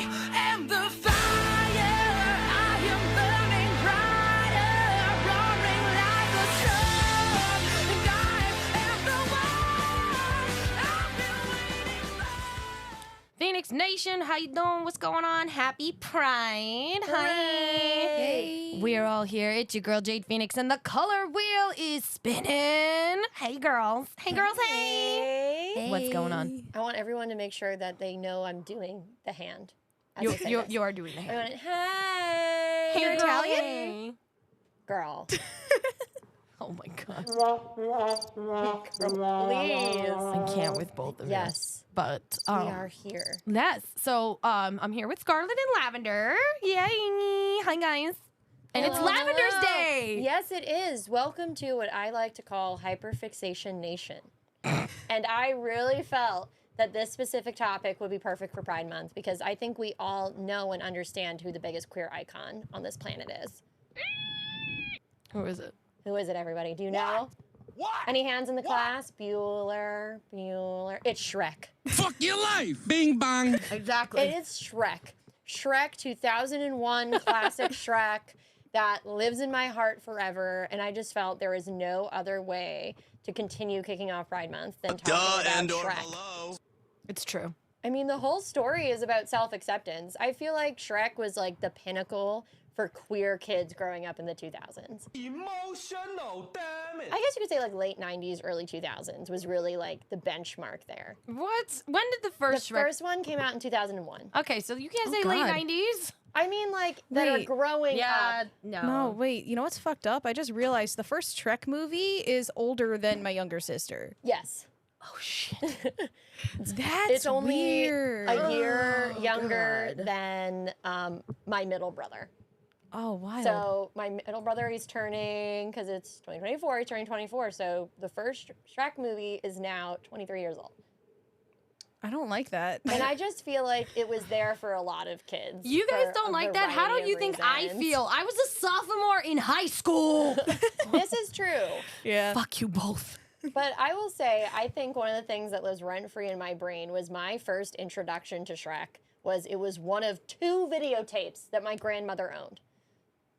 I am the fire. I am burning brighter, roaring like a storm. And I am the one I've been waiting for. Phoenix Nation, how you doing? What's going on? Happy Pride. Hi. Hey. We're all here. It's your girl, Jade Phoenix, and the color wheel is spinning. Hey, girls. Hey, girls. Hey. What's going on? I want everyone to make sure that they know I'm doing the hand. as You, I say you, this. you are doing the I hand. went, hey. Hey, girl. Italian? Girl. Oh, my God. Please. I can't with both of you. Yes. But, We are here. yes. So, I'm here with Scarlett and Lavender. Yay. Hi, guys. And it's Hello, Lavender's hello. Day. Yes, it is. Welcome to what I like to call Hyperfixation Nation. And I really felt that this specific topic would be perfect for Pride Month because I think we all know and understand who the biggest queer icon on this planet is. Who is it? Who is it, everybody? Do you know? What? Any hands in the class? Bueller. It's Shrek. Fuck your life. Bing bong. Exactly. It is Shrek. Shrek 2001 classic Shrek that lives in my heart forever. And I just felt there is no other way to continue kicking off Pride Month than talking about Shrek. It's true. I mean, the whole story is about self-acceptance. I feel like Shrek was like the pinnacle for queer kids growing up in the 2000s. Emotional damage. I guess you could say like late 90s, early 2000s was really like the benchmark there. What? When did the first The Shrek? first one came out in 2001. Okay, so you can't say God. late 90s? I mean, like, that are Wait. growing up. No, wait. You know what's fucked up? I just realized the first Shrek movie is older than my younger sister. Yes. Oh, shit. That's It's only weird. a year Oh, younger God. than my middle brother. Oh, wild. So my middle brother, he's turning, because it's 2024, he's turning 24. So the first Shrek movie is now 23 years old. I don't like that. And I just feel like it was there for a lot of kids. You guys for don't a like that? How variety do you of think I reasons. feel? I was a sophomore in high school. This is true. yeah. Fuck you both. But I will say, I think one of the things that lives rent-free in my brain was my first introduction to Shrek it was one of 2 videotapes that my grandmother owned.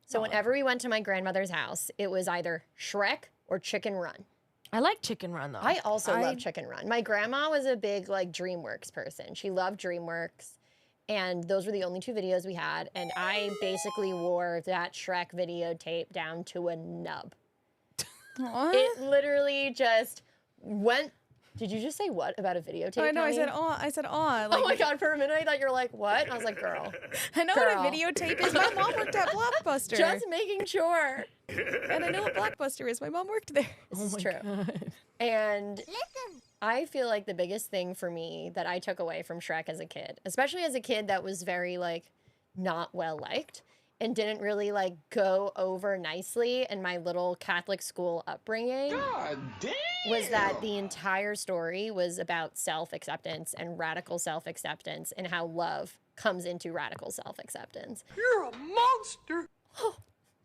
So whenever we went to my grandmother's house, it was either Shrek or Chicken Run. I like Chicken Run, though. I also love Chicken Run. My grandma was a big, like, DreamWorks person. She loved DreamWorks. And those were the only 2 videos we had. And I basically wore that Shrek videotape down to a nub. What? It literally just went. Did you just say what about a videotape? I know. I Connie? said, aw. I said, aw. Like, Oh my god! For a minute, I thought you were like, "What?" I was like, "Girl, I know girl. what a videotape is. My mom worked at Blockbuster. just making sure." And I know what Blockbuster is. My mom worked there. This is true. And I feel like the biggest thing for me that I took away from Shrek as a kid, especially as a kid that was very like not well liked and didn't really like go over nicely in my little Catholic school upbringing, God damn. was that the entire story was about self-acceptance and radical self-acceptance and how love comes into radical self-acceptance. You're a monster.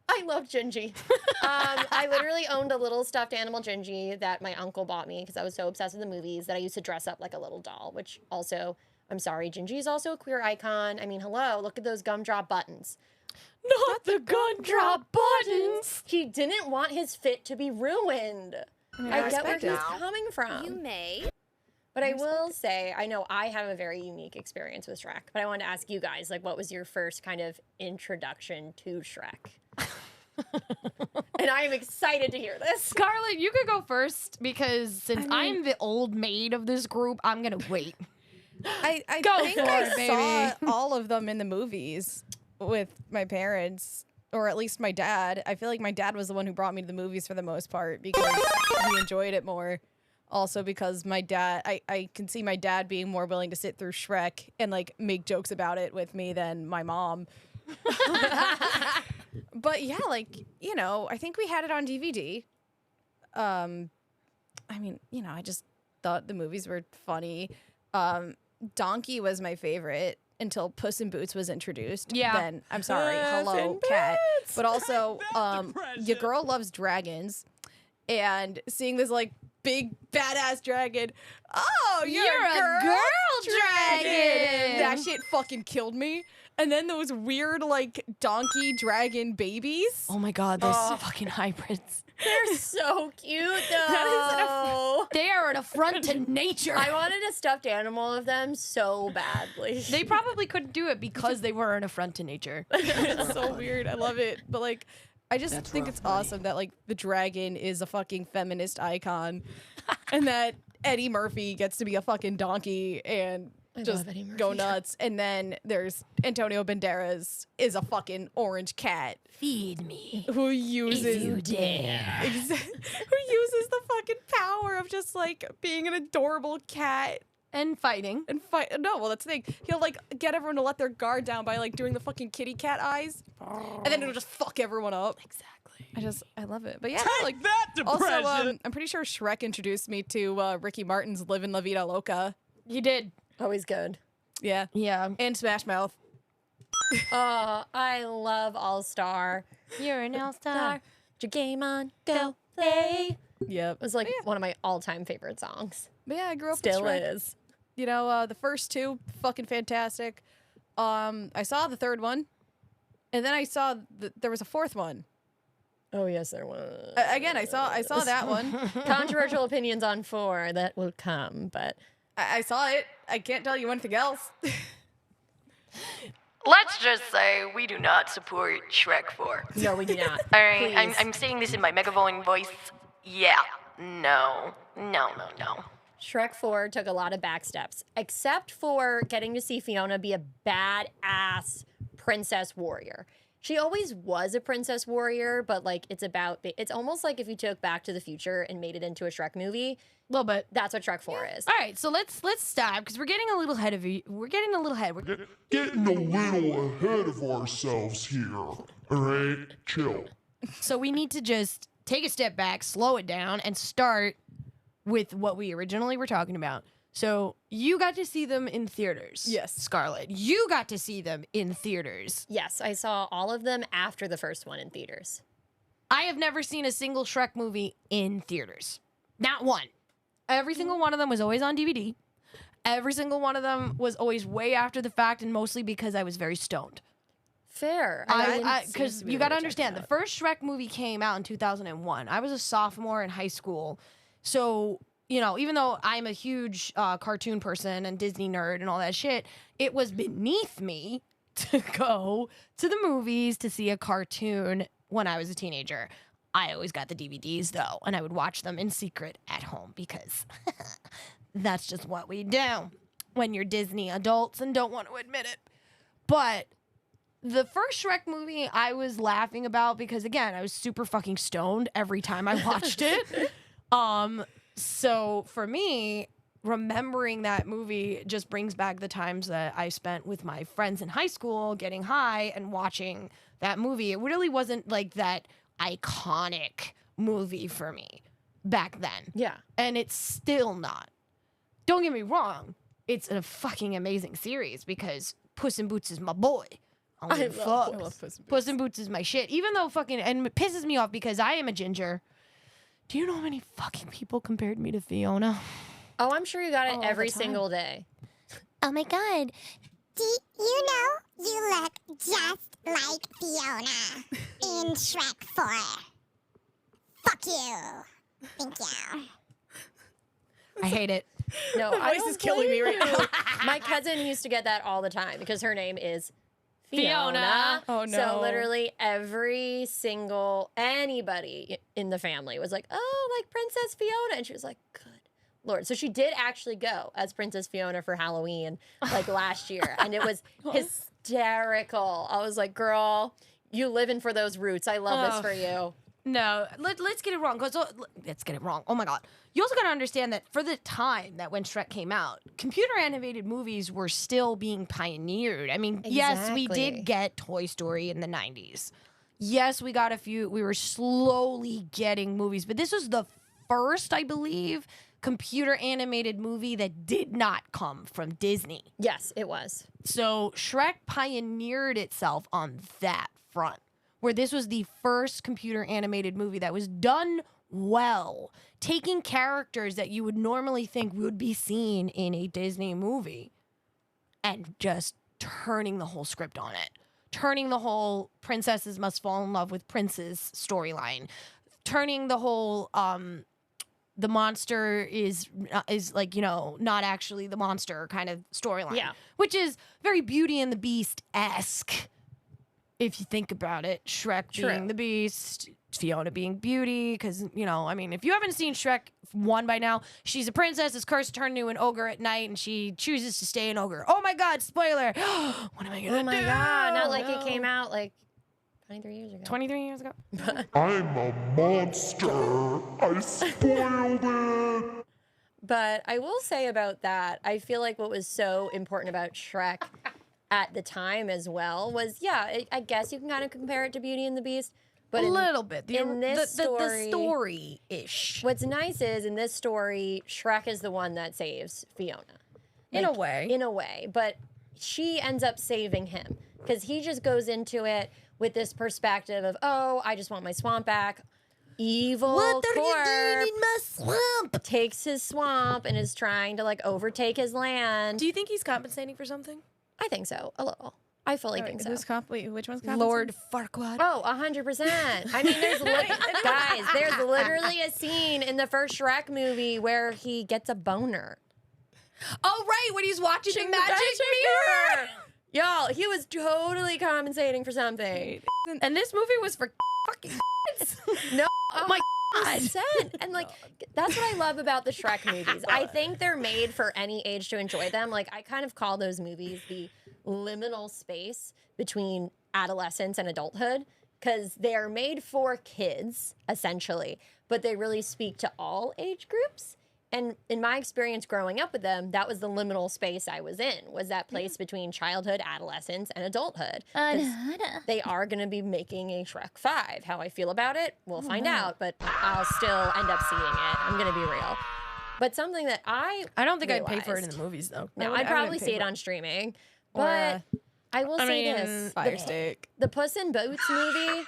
I love Gingy. I literally owned a little stuffed animal Gingy that my uncle bought me because I was so obsessed with the movies that I used to dress up like a little doll, which also, I'm sorry, Gingy is also a queer icon. I mean, hello, look at those gumdrop buttons. Not the gumdrop buttons. He didn't want his fit to be ruined. I get where respect he's it. coming from. You may. But I will say, I know I have a very unique experience with Shrek, but I wanted to ask you guys, like, what was your first kind of introduction to Shrek? And I am excited to hear this. Scarlett, you could go first because since I'm the old maid of this group, I'm going to wait. I Go think for I it, baby. saw all of them in the movies with my parents, or at least my dad. I feel like my dad was the one who brought me to the movies for the most part because he enjoyed it more. Also because my dad, I can see my dad being more willing to sit through Shrek and like make jokes about it with me than my mom. But yeah, like, you know, I think we had it on DVD. I mean, you know, I just thought the movies were funny. Donkey was my favorite until Puss in Boots was introduced. Yeah. Then I'm sorry, Puss hello, in cat. Boots! But also, your girl loves dragons, and seeing this like big badass dragon. Oh, you're a girl dragon. That shit fucking killed me. And then those weird like donkey dragon babies. Oh my god, those fucking hybrids. They're so cute, though. They are an affront to nature. I wanted a stuffed animal of them so badly. They probably couldn't do it because they were an affront to nature. It's so weird. I love it. But like, I just think it's awesome that like the dragon is a fucking feminist icon, and that Eddie Murphy gets to be a fucking donkey and just go nuts. And then there's Antonio Banderas is a fucking orange cat Feed me. who uses If you dare. who uses the fucking power of just like being an adorable cat And fighting. and fight. No, well that's the thing. He'll like get everyone to let their guard down by like doing the fucking kitty cat eyes, and then it'll just fuck everyone up. Exactly. I love it. But yeah, Take like that, also depression. I'm pretty sure Shrek introduced me to Ricky Martin's "Livin' La Vida Loca." You did. Always good. Yeah, Yeah. and Smash Mouth. Oh, I love All Star. You're an all-star. Get your game on, go play. Yep. It was like one of my all-time favorite songs. But yeah, I grew up Still with Shrek. is. You know, the first two fucking fantastic. I saw the third one, and then I saw there was a fourth one. Oh yes, there was. Again, I saw that one. Controversial opinions on 4 that will come, but I saw it. I can't tell you anything else. Let's just say we do not support Shrek 4. no, we do not. All right, Please. I'm saying this in my megaphone voice. Yeah, no. Shrek 4 took a lot of backsteps, except for getting to see Fiona be a badass princess warrior. She always was a princess warrior, but like it's almost like if you took Back to the Future and made it into a Shrek movie. A little bit. That's what Shrek 4 is. All right, so let's stop because we're getting a little ahead of you. We're getting a little ahead. Getting a little ahead of ourselves here. All right, chill. So we need to just take a step back, slow it down, and start with what we originally were talking about. So you got to see them in theaters. Yes. Scarlett. You got to see them in theaters. Yes, I saw all of them after the first one in theaters. I have never seen a single Shrek movie in theaters. Not one. Every single one of them was always on DVD. Every single one of them was always way after the fact, and mostly because I was very stoned. Fair. Because you got to understand, the first Shrek movie came out in 2001. I was a sophomore in high school. So, you know, even though I'm a huge cartoon person and Disney nerd and all that shit, it was beneath me to go to the movies to see a cartoon when I was a teenager. I always got the DVDs, though, and I would watch them in secret at home because that's just what we do when you're Disney adults and don't want to admit it. But the first Shrek movie I was laughing about because, again, I was super fucking stoned every time I watched it. So for me, remembering that movie just brings back the times that I spent with my friends in high school getting high and watching that movie. It really wasn't like that iconic movie for me back then. Yeah. And it's still not. Don't get me wrong. It's a fucking amazing series because Puss in Boots is my boy. I love Puss in Boots is my shit. Even though and it pisses me off because I am a ginger. Do you know how many fucking people compared me to Fiona? Oh, I'm sure you got it All every the time. single day. Oh my god. Do you know you look just like Fiona in Shrek 4? Fuck you. Thank you. I hate it. No, My I voice don't is killing me blame right you. My cousin used to get that all the time because her name is Fiona. Oh, So no. literally every single anybody in the family was like, "Oh, like Princess Fiona," and she was like, "Good Lord." So she did actually go as Princess Fiona for Halloween like last year, and it was hysterical. I was like, "Girl, you living for those roots. I love this for you." No, let's get it wrong. Let's get it wrong. Oh my God. You also got to understand that for the time that when Shrek came out, computer animated movies were still being pioneered. I mean, yes, we Exactly. did get Toy Story in the 90s. Yes, we got a few. We were slowly getting movies, but this was the first, I believe, computer animated movie that did not come from Disney. Yes, it was. So Shrek pioneered itself on that front, where this was the first computer animated movie that was done well, taking characters that you would normally think would be seen in a Disney movie and just turning the whole script on it. Turning the whole princesses must fall in love with princes storyline. Turning the whole the monster is like, you know, not actually the monster kind of storyline. Yeah. Which is very Beauty and the Beast-esque. If you think about it, Shrek being the Beast, Fiona being Beauty, because, you know, I mean, if you haven't seen Shrek 1 by now, she's a princess, is cursed to turn into an ogre at night, and she chooses to stay an ogre. Oh my god, spoiler! What am I gonna do? Oh my god, not like it came out like 23 years ago. 23 years ago? I'm a monster. I spoiled it. But I will say about that, I feel like what was so important about Shrek at the time as well was, I guess you can kind of compare it to Beauty and the Beast. But A little bit. in this the story, story-ish. what's nice is in this story, Shrek is the one that saves Fiona. In a way. In a way. But she ends up saving him because he just goes into it with this perspective of, oh, I just want my swamp back. Evil What are Corp you doing in my swamp? takes his swamp and is trying to like overtake his land. Do you think he's compensating for something? I think so, a little. I fully think so. Wait, which one's compensating? Lord Farquaad. Oh, 100%. I mean, there's literally a scene in the first Shrek movie where he gets a boner. Oh, right, when he's watching the magic mirror. Y'all, he was totally compensating for something. And this movie was for fucking No, Oh my God. 100%. And like, that's what I love about the Shrek movies. I think they're made for any age to enjoy them. Like, I kind of call those movies the liminal space between adolescence and adulthood because they are made for kids, essentially, but they really speak to all age groups. And in my experience growing up with them, that was the liminal space I was in, was that place between childhood, adolescence, and adulthood. 'Cause they are going to be making a Shrek 5. How I feel about it, we'll find out, but I'll still end up seeing it. I'm going to be real. But something that I don't think I'd pay for it in realized- the movies, though. No, I'd probably see it on streaming. Or, But I will say this. Fire Stick. The Puss in Boots movie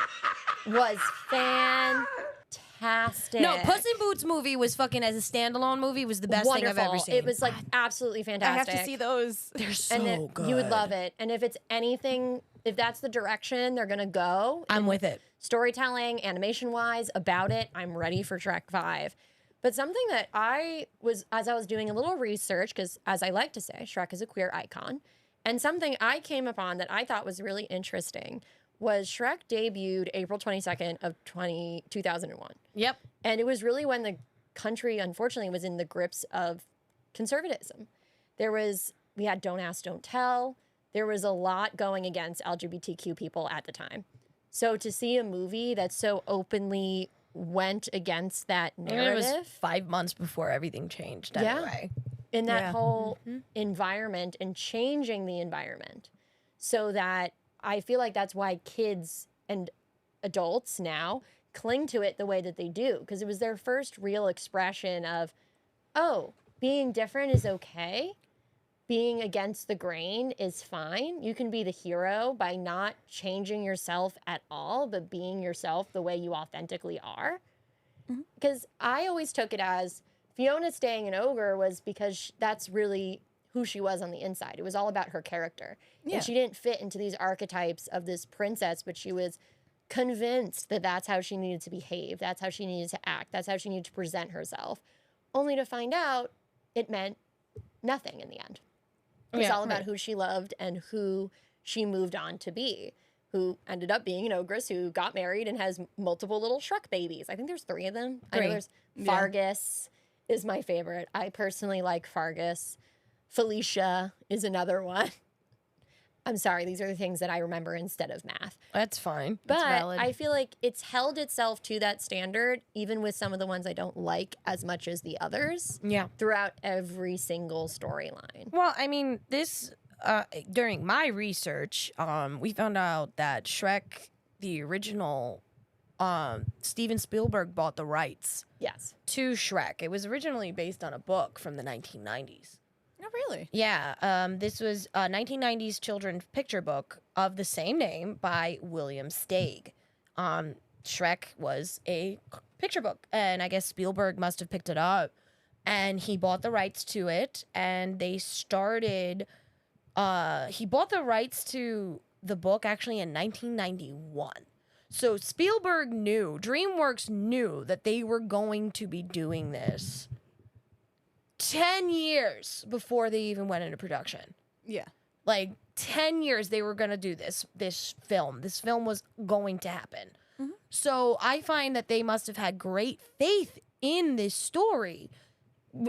was fantastic. No, Puss in Boots movie was fucking, as a standalone movie, was the best Wonderful. thing I've ever seen. It was like absolutely I fantastic. have to see those. They're so and good. you would love it. And if it's anything, if that's the direction they're gonna go, I'm with it. storytelling, animation wise, about it, I'm ready for Shrek 5. But something that as I was doing a little research, because as I like to say, Shrek is a queer icon, and something I came upon that I thought was really interesting was Shrek debuted April 22nd of 2001. Yep. And it was really when the country, unfortunately, was in the grips of conservatism. We had Don't Ask, Don't Tell. There was a lot going against LGBTQ people at the time. So to see a movie that so openly went against that And it narrative was 5 months before everything changed, Yeah. anyway. in that Yeah. whole environment and changing the environment so that I feel like that's why kids and adults now cling to it the way that they do, because it was their first real expression of, oh, being different is okay. Being against the grain is fine. You can be the hero by not changing yourself at all, but being yourself the way you authentically are. Because I always took it as Fiona staying an ogre was because that's really who she was on the inside. It was all about her character. Yeah. And she didn't fit into these archetypes of this princess, but she was convinced that that's how she needed to behave. That's how she needed to act. That's how she needed to present herself. Only to find out it meant nothing in the end. It was all about who she loved and who she moved on to be, who ended up being an ogress who got married and has multiple little Shrek babies. I think there's 3 of them. I know 3. there's Fargus is my favorite. I personally like Fargus. Felicia is another one. I'm sorry, these are the things that I remember instead of math. That's fine. But That's valid. I feel like it's held itself to that standard, even with some of the ones I don't like as much as the others, yeah. throughout every single storyline. Well, I mean, this during my research, we found out that Shrek, the original, Steven Spielberg bought the rights Yes. to Shrek. It was originally based on a book from the 1990s. Oh, really? Yeah, this was a 1990s children's picture book of the same name by William Steig. Shrek was a picture book, and I guess Spielberg must have picked it up, and he bought the rights to it, and they started. He bought the rights to the book actually in 1991. So Spielberg knew, DreamWorks knew that they were going to be doing this 10 years before they even went into production. Yeah. Like 10 years they were going to do this film. This film was going to happen. Mhm. So I find that they must have had great faith in this story.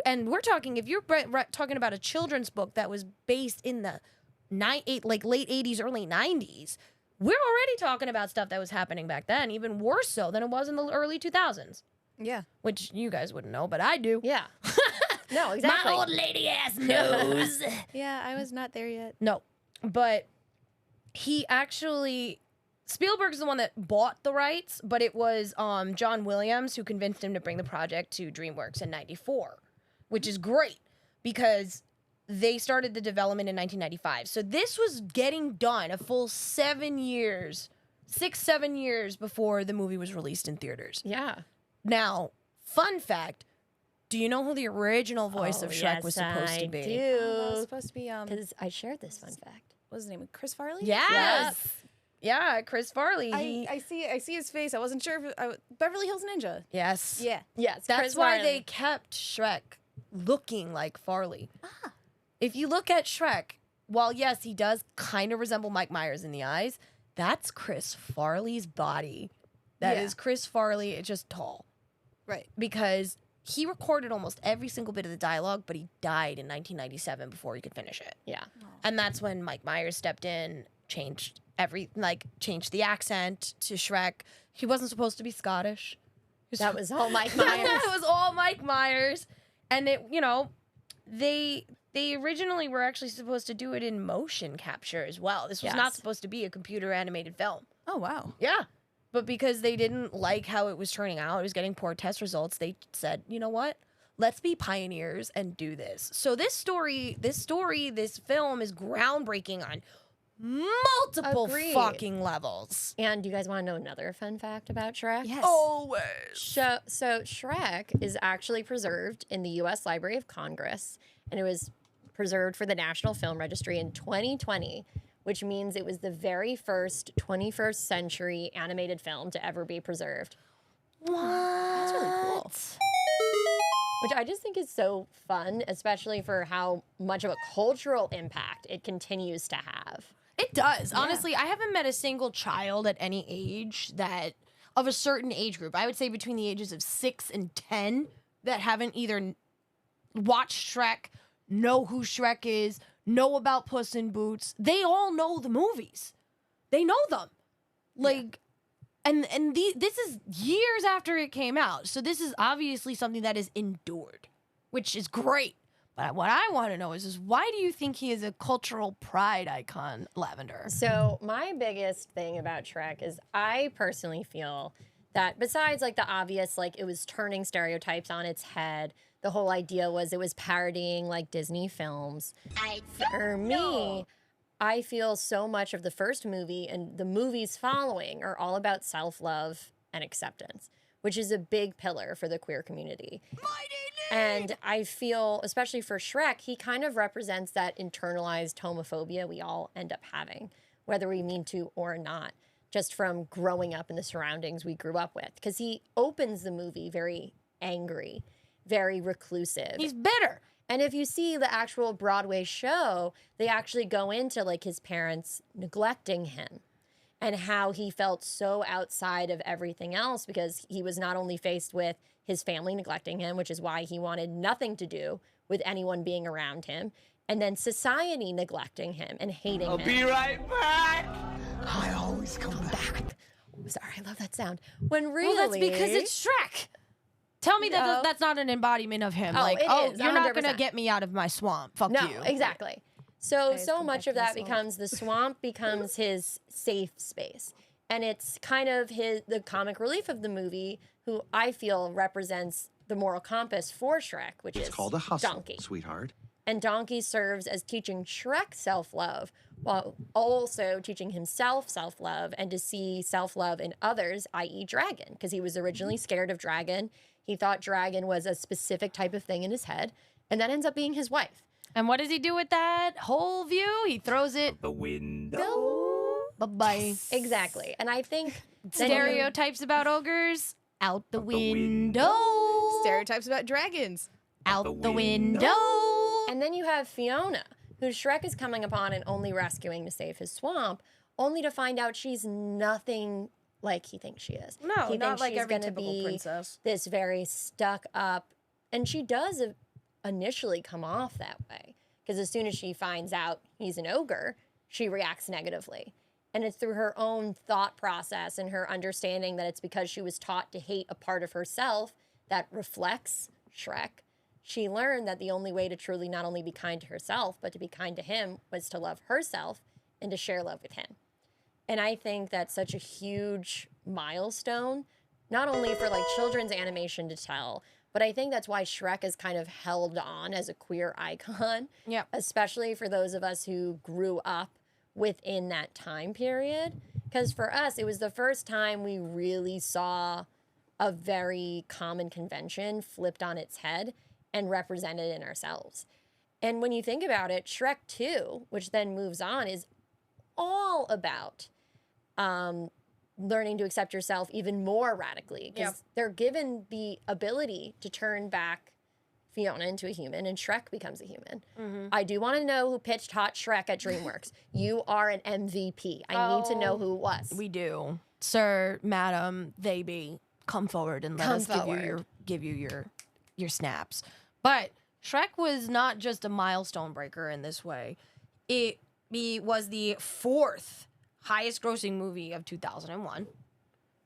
And we're talking, if you're talking about a children's book that was based in the late 80s, early 90s, we're already talking about stuff that was happening back then, even worse so than it was in the early 2000s, Yeah. which you guys wouldn't know, but I do. Yeah. No, exactly. My old lady ass knows. Yeah, I was not there yet. No, but he actually, Spielberg's the one that bought the rights, but it was John Williams who convinced him to bring the project to DreamWorks in 94, which is great because they started the development in 1995. So this was getting done a full 7 years, 7 years before the movie was released in theaters. Yeah. Now, fun fact, do you know who the original voice of Shrek yes, was supposed to be? Oh, that was do. supposed to be Because I shared this fun fact. what was his name? Chris Farley? Yes. Yeah, Chris Farley. I see his face. I wasn't sure if Beverly Hills Ninja. Yes. Yeah. Yes, That's Chris why Farley. they kept Shrek looking like Farley. If you look at Shrek, while yes, he does kind of resemble Mike Myers in the eyes, that's Chris Farley's body. That is Yeah. Chris Farley, it's just tall. Right. Because he recorded almost every single bit of the dialogue, but he died in 1997 before he could finish it. Yeah. And that's when Mike Myers stepped in, changed the accent to Shrek. He wasn't supposed to be Scottish. That was all Mike Myers. It was all Mike Myers. And it, they originally were actually supposed to do it in motion capture as well. This was not Yes. supposed to be a computer animated film. Oh, wow. Yeah. But because they didn't like how it was turning out, it was getting poor test results, they said, you know what? Let's be pioneers and do this. So this film is groundbreaking on multiple Agreed. fucking levels. And do you guys want to know another fun fact about Shrek? Yes. Always. So Shrek is actually preserved in the U.S. Library of Congress, and it was preserved for the National Film Registry in 2020, which means it was the very first 21st century animated film to ever be preserved. What? That's really cool. Which I just think is so fun, especially for how much of a cultural impact it continues to have. It does. Honestly, I haven't met a single child at any age that, of a certain age group, I would say between the ages of 6 and 10, that haven't either watched Shrek, know who Shrek is, know about Puss in Boots. They all know the movies. They know them. Like, this is years after it came out. So this is obviously something that is endured, which is great. But what I want to know is why do you think he is a cultural pride icon, Lavender? So my biggest thing about Shrek is I personally feel that besides like the obvious, like it was turning stereotypes on its head, the whole idea was it was parodying like Disney films. For me, I feel so much of the first movie and the movies following are all about self-love and acceptance, which is a big pillar for the queer community. And I feel, especially for Shrek, he kind of represents that internalized homophobia we all end up having, whether we mean to or not, just from growing up in the surroundings we grew up with. Because he opens the movie very angry, very reclusive. He's bitter. And if you see the actual Broadway show, they actually go into like his parents neglecting him and how he felt so outside of everything else because he was not only faced with his family neglecting him, which is why he wanted nothing to do with anyone being around him, and then society neglecting him and hating him. I'll be right back. I always come back. Sorry, I love that sound. When really, Well, that's because it's Shrek. Tell me that No. that's not an embodiment of him. Oh, Like, it is, you're not going to 100%. get me out of my swamp. Fuck No, you. exactly. So come much back of to the that swamp. becomes the swamp becomes his safe space. And it's kind of the comic relief of the movie, who I feel represents the moral compass for Shrek, which is It's called a hustle, Donkey. sweetheart. And Donkey serves as teaching Shrek self-love, while also teaching himself self-love and to see self-love in others, i.e. dragon, because he was originally scared of dragon. He thought dragon was a specific type of thing in his head, and that ends up being his wife. And what does he do with that whole view? He throws it The window. bye-bye. Exactly. And I think then Stereotypes about ogres out the window. Stereotypes about dragons. Out the window. And then you have Fiona, who Shrek is coming upon and only rescuing to save his swamp, only to find out she's nothing like he thinks she is. No, he not thinks like she's every gonna typical be princess. this very stuck up, and she does initially come off that way, because as soon as she finds out he's an ogre, she reacts negatively. And it's through her own thought process and her understanding that it's because she was taught to hate a part of herself that reflects Shrek. She learned that the only way to truly not only be kind to herself, but to be kind to him was to love herself and to share love with him. And I think that's such a huge milestone, not only for like children's animation to tell, but I think that's why Shrek is kind of held on as a queer icon. Yeah. Especially for those of us who grew up within that time period. Because for us, it was the first time we really saw a very common convention flipped on its head and represented in ourselves. And when you think about it, Shrek 2, which then moves on, is all about learning to accept yourself even more radically, because they're given the ability to turn back Fiona into a human, and Shrek becomes a human. I do want to know who pitched Hot Shrek at DreamWorks. You are an MVP. I need to know who it was. We do. Sir, madam, they be, come forward and let Come us forward. give you your snaps. But Shrek was not just a milestone breaker in this way. It was the 4th highest grossing movie of 2001.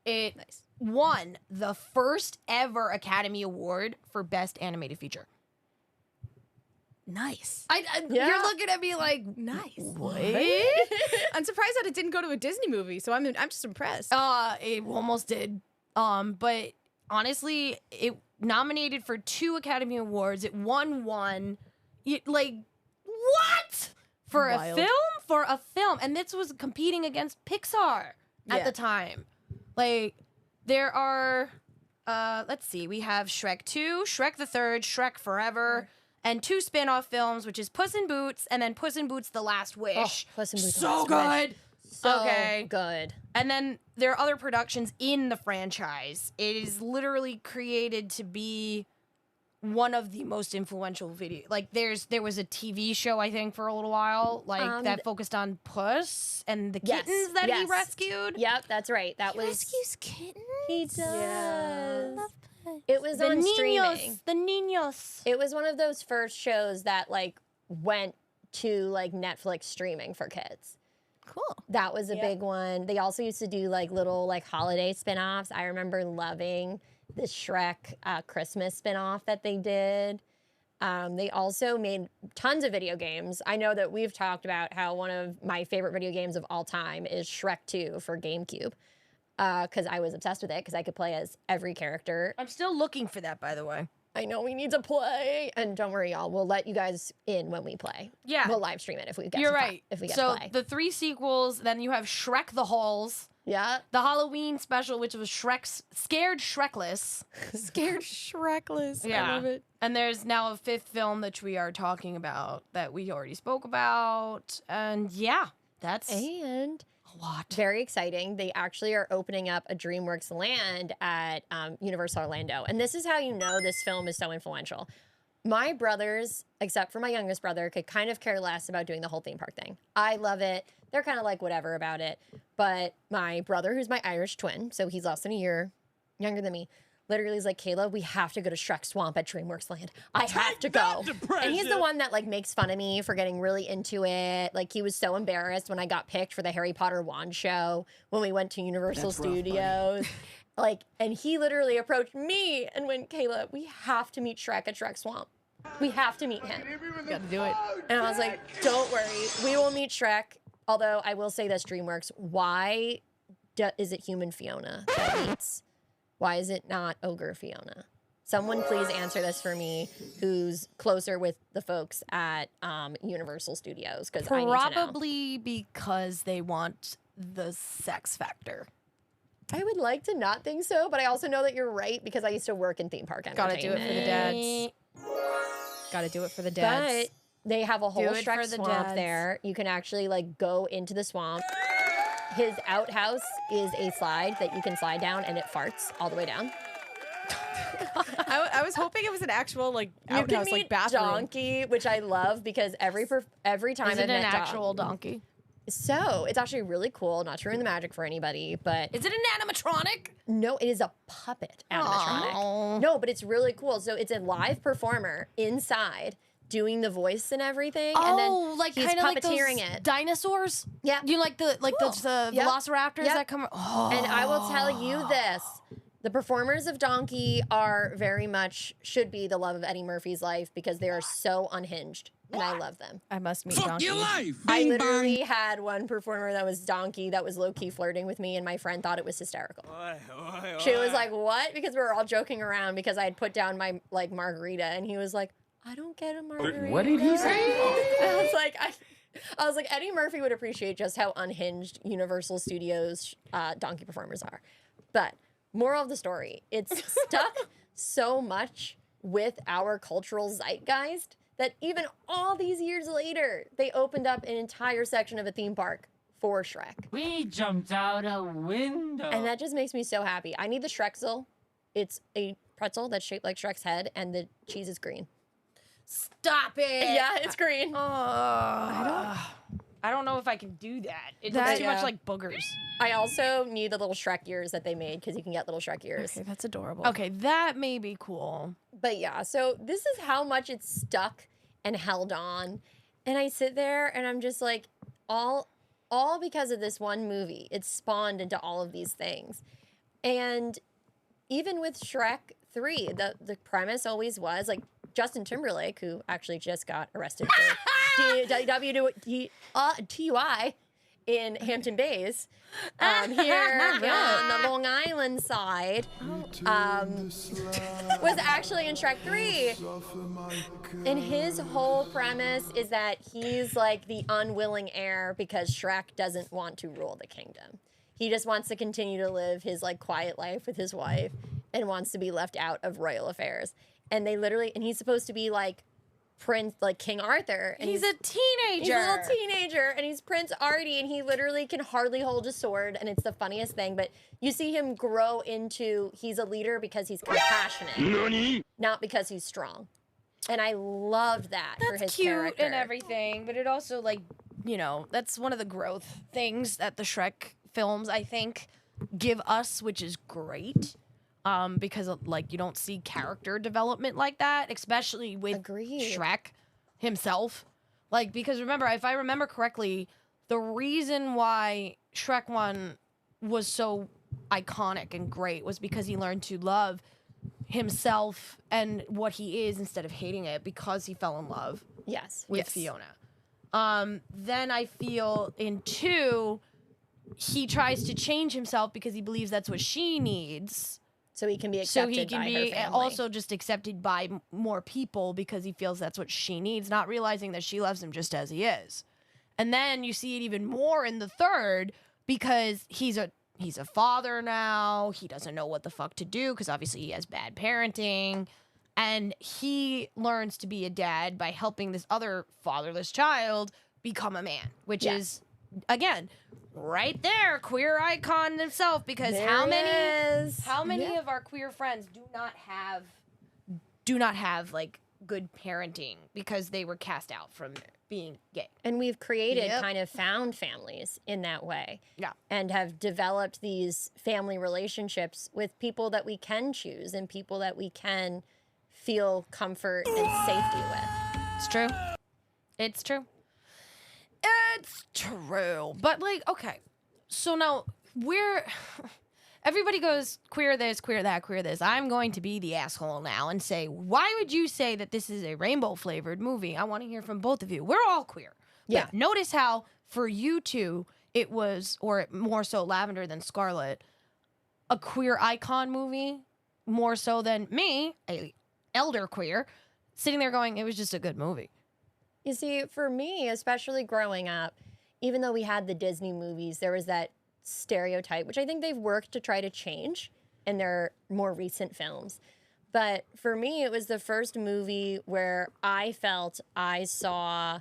It won the first ever Academy Award for Best Animated Feature. Nice. You're looking at me like, Nice. what? I'm surprised that it didn't go to a Disney movie, so I'm just impressed. It almost did. But honestly, it nominated for 2 Academy Awards. It won 1. Like, what? For Wild. a film. And this was competing against Pixar at Yeah. the time. Like, there are, let's see, we have Shrek 2, Shrek the Third, Shrek Forever, and 2 spin-off films, which is Puss in Boots and then Puss in Boots The Last Wish. Puss in Boots: The So Last Wish. good. So Okay. good. And then there are other productions in the franchise. It is literally created to be one of the most influential video. Like there was a TV show, I think, for a little while, like that focused on Puss and the Yes, kittens that he yes. rescued. Yep, that's right. That was Rescues kittens. he does. Yeah. It was The on niños, streaming. the niños. It was one of those first shows that like went to like Netflix streaming for kids. Cool. That was a big one. They also used to do like little like holiday spin-offs. I remember loving the Shrek Christmas spin-off that they did. They also made tons of video games. I know that we've talked about how one of my favorite video games of all time is Shrek 2 for GameCube. Because I was obsessed with it because I could play as every character. I'm still looking for that, by the way. I know we need to play. And don't worry, y'all. We'll let you guys in when we play. Yeah. We'll live stream it if we get You're to right. If we get so to play. the 3 sequels, then you have Shrek the Halls, Yeah. the Halloween special, which was Shrek's Scared Shrekless. Scared Shrekless. Yeah. I love it. And there's now a 5th film that we are talking about that we already spoke about. And yeah, that's And a lot. very exciting. They actually are opening up a DreamWorks land at Universal Orlando. And this is how you know this film is so influential. My brothers, except for my youngest brother, could kind of care less about doing the whole theme park thing. I love it. They're kind of like whatever about it. But my brother, who's my Irish twin, so he's less than a year younger than me, literally is like, Kayla, we have to go to Shrek Swamp at DreamWorks Land. I have to go. And he's the one that like makes fun of me for getting really into it. Like he was so embarrassed when I got picked for the Harry Potter wand show when we went to Universal Studios. Like, and he literally approached me and went, Kayla, we have to meet Shrek at Shrek Swamp. We have to meet him. Gotta do it. And I was like, don't worry, we will meet Shrek. Although I will say this, DreamWorks, why is it human Fiona that meets? Why is it not ogre Fiona? Someone please answer this for me who's closer with the folks at Universal Studios, because I need to know. Probably because they want the sex factor. I would like to not think so, but I also know that you're right because I used to work in theme park Gotta entertainment. do it for the dads. Gotta do it for the dads. But they have a whole Do it Shrek for the swamp dads. there. You can actually like go into the swamp. His outhouse is a slide that you can slide down and it farts all the way down. I was hoping it was an actual like You can outhouse, meet like bathroom. Donkey, which I love because every time Is I've it met an actual donkey? So it's actually really cool. Not to ruin the magic for anybody, but Is it an animatronic? no, it is a puppet animatronic. Aw. No, but it's really cool. So it's a live performer inside doing the voice and everything, and then like he's kind of like those puppeteering it. dinosaurs. Yeah. You like the Yep. velociraptors Yep. that come. Oh. And I will tell you this. The performers of Donkey are very much should be the love of Eddie Murphy's life because they are so unhinged, and I love them. I must meet Donkey. I literally had one performer that was Donkey that was low-key flirting with me, and my friend thought it was hysterical. She was like, "What?" Because we were all joking around because I had put down my like margarita, and he was like, "I don't get a margarita." What did he say? I was like, I was like, Eddie Murphy would appreciate just how unhinged Universal Studios Donkey performers are. But moral of the story, it's stuck so much with our cultural zeitgeist that even all these years later, they opened up an entire section of a theme park for Shrek. We jumped out a window. And that just makes me so happy. I need the Shrekzel. It's a pretzel that's shaped like Shrek's head, and the cheese is green. Stop it. Yeah, it's green. I don't know if I can do that. It That- looks too much yeah. like boogers. I also need the little Shrek ears that they made because you can get little Shrek ears. Okay, that's adorable. Okay, that may be cool. But yeah, so this is how much it's stuck and held on. And I sit there and I'm just like, all because of this one movie. It's spawned into all of these things. And even with Shrek 3, the premise always was like Justin Timberlake, who actually just got arrested for DUI in Hampton Bays, here on the Long Island side, was actually in Shrek 3. And his whole premise is that he's like the unwilling heir because Shrek doesn't want to rule the kingdom. He just wants to continue to live his like quiet life with his wife and wants to be left out of royal affairs. And they literally, and he's supposed to be like Prince, like King Arthur. And He's a teenager. He's a little teenager, and he's Prince Artie, and he literally can hardly hold a sword, and it's the funniest thing. But you see him grow into, he's a leader because he's compassionate, not because he's strong. And I loved that for his That's cute character. and everything, but it also like, you know, that's one of the growth things that the Shrek films, I think, give us, which is great. Because like you don't see character development like that, especially with Agreed. Shrek himself. Like, because remember, if I remember correctly, the reason why Shrek 1 was so iconic and great was because he learned to love himself and what he is instead of hating it because he fell in love Yes. with Fiona. Then I feel in 2, he tries to change himself because he believes that's what she needs. So he can be So accepted he can by her be family. also just accepted by more people because he feels that's what she needs, not realizing that she loves him just as he is. And then you see it even more in the 3rd because he's a father now. He doesn't know what the fuck to do because obviously he has bad parenting. And he learns to be a dad by helping this other fatherless child become a man, which is, again, right there, queer icon himself. Because how many of our queer friends do not have like good parenting because they were cast out from being gay. And we've created Yep. kind of found families in that way. Yeah. And have developed these family relationships with people that we can choose and people that we can feel comfort and safety with. It's true. It's true. It's true. But like, okay. So now everybody goes queer this, queer that, queer this. I'm going to be the asshole now and say, why would you say that this is a rainbow flavored movie? I want to hear from both of you. We're all queer. Yeah. But notice how for you two it was, or more so Lavender than Scarlett, a queer icon movie. more so than me, a elder queer, sitting there going, it was just a good movie. You see, for me, especially growing up, even though we had the Disney movies, there was that stereotype, which I think they've worked to try to change in their more recent films. But for me, it was the first movie where I felt I saw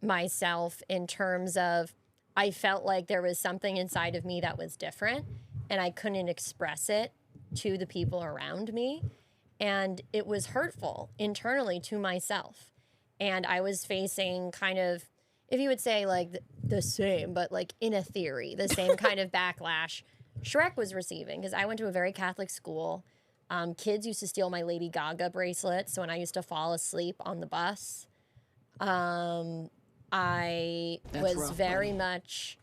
myself in terms of I felt like there was something inside of me that was different and I couldn't express it to the people around me. And it was hurtful internally to myself. And I was facing kind of, if you would say like the same, but like in a theory, the same kind of backlash Shrek was receiving. Because I went to a very Catholic school. Kids used to steal my Lady Gaga bracelets when I used to fall asleep on the bus. I was very much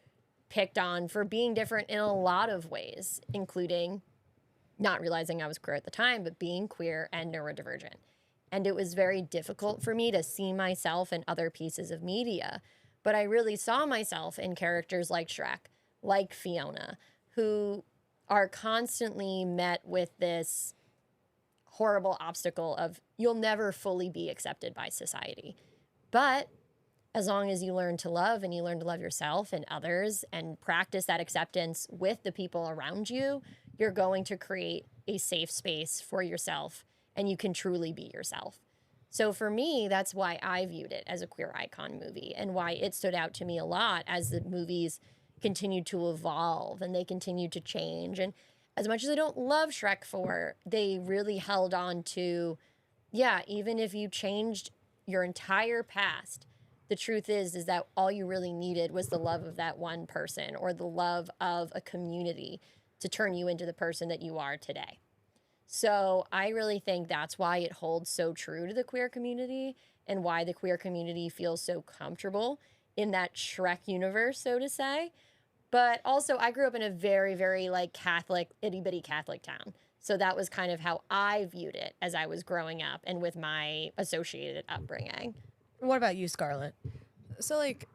picked on for being different in a lot of ways, including not realizing I was queer at the time, but being queer and neurodivergent. And it was very difficult for me to see myself in other pieces of media. But I really saw myself in characters like Shrek, like Fiona, who are constantly met with this horrible obstacle of you'll never fully be accepted by society. But as long as you learn to love and you learn to love yourself and others and practice that acceptance with the people around you, you're going to create a safe space for yourself and you can truly be yourself. So for me, that's why I viewed it as a queer icon movie and why it stood out to me a lot as the movies continued to evolve and they continued to change. And as much as I don't love Shrek 4, they really held on to, yeah, even if you changed your entire past, the truth is that all you really needed was the love of that one person or the love of a community to turn you into the person that you are today. So I really think that's why it holds so true to the queer community and why the queer community feels so comfortable in that Shrek universe, so to say. But also I grew up in a very, very like Catholic, itty bitty Catholic town. So that was kind of how I viewed it as I was growing up and with my associated upbringing. What about you, Scarlett? So like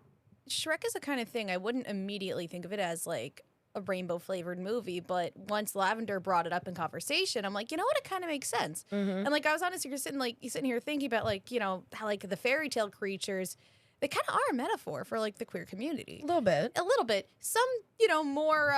Shrek is the kind of thing I wouldn't immediately think of it as like a rainbow flavored movie, but once Lavender brought it up in conversation, I'm like, you know what, it kind of makes sense. And like I was honestly, you're sitting here thinking about like, you know, how like the fairy tale creatures, they kind of are a metaphor for like the queer community. A little bit. Some, you know, more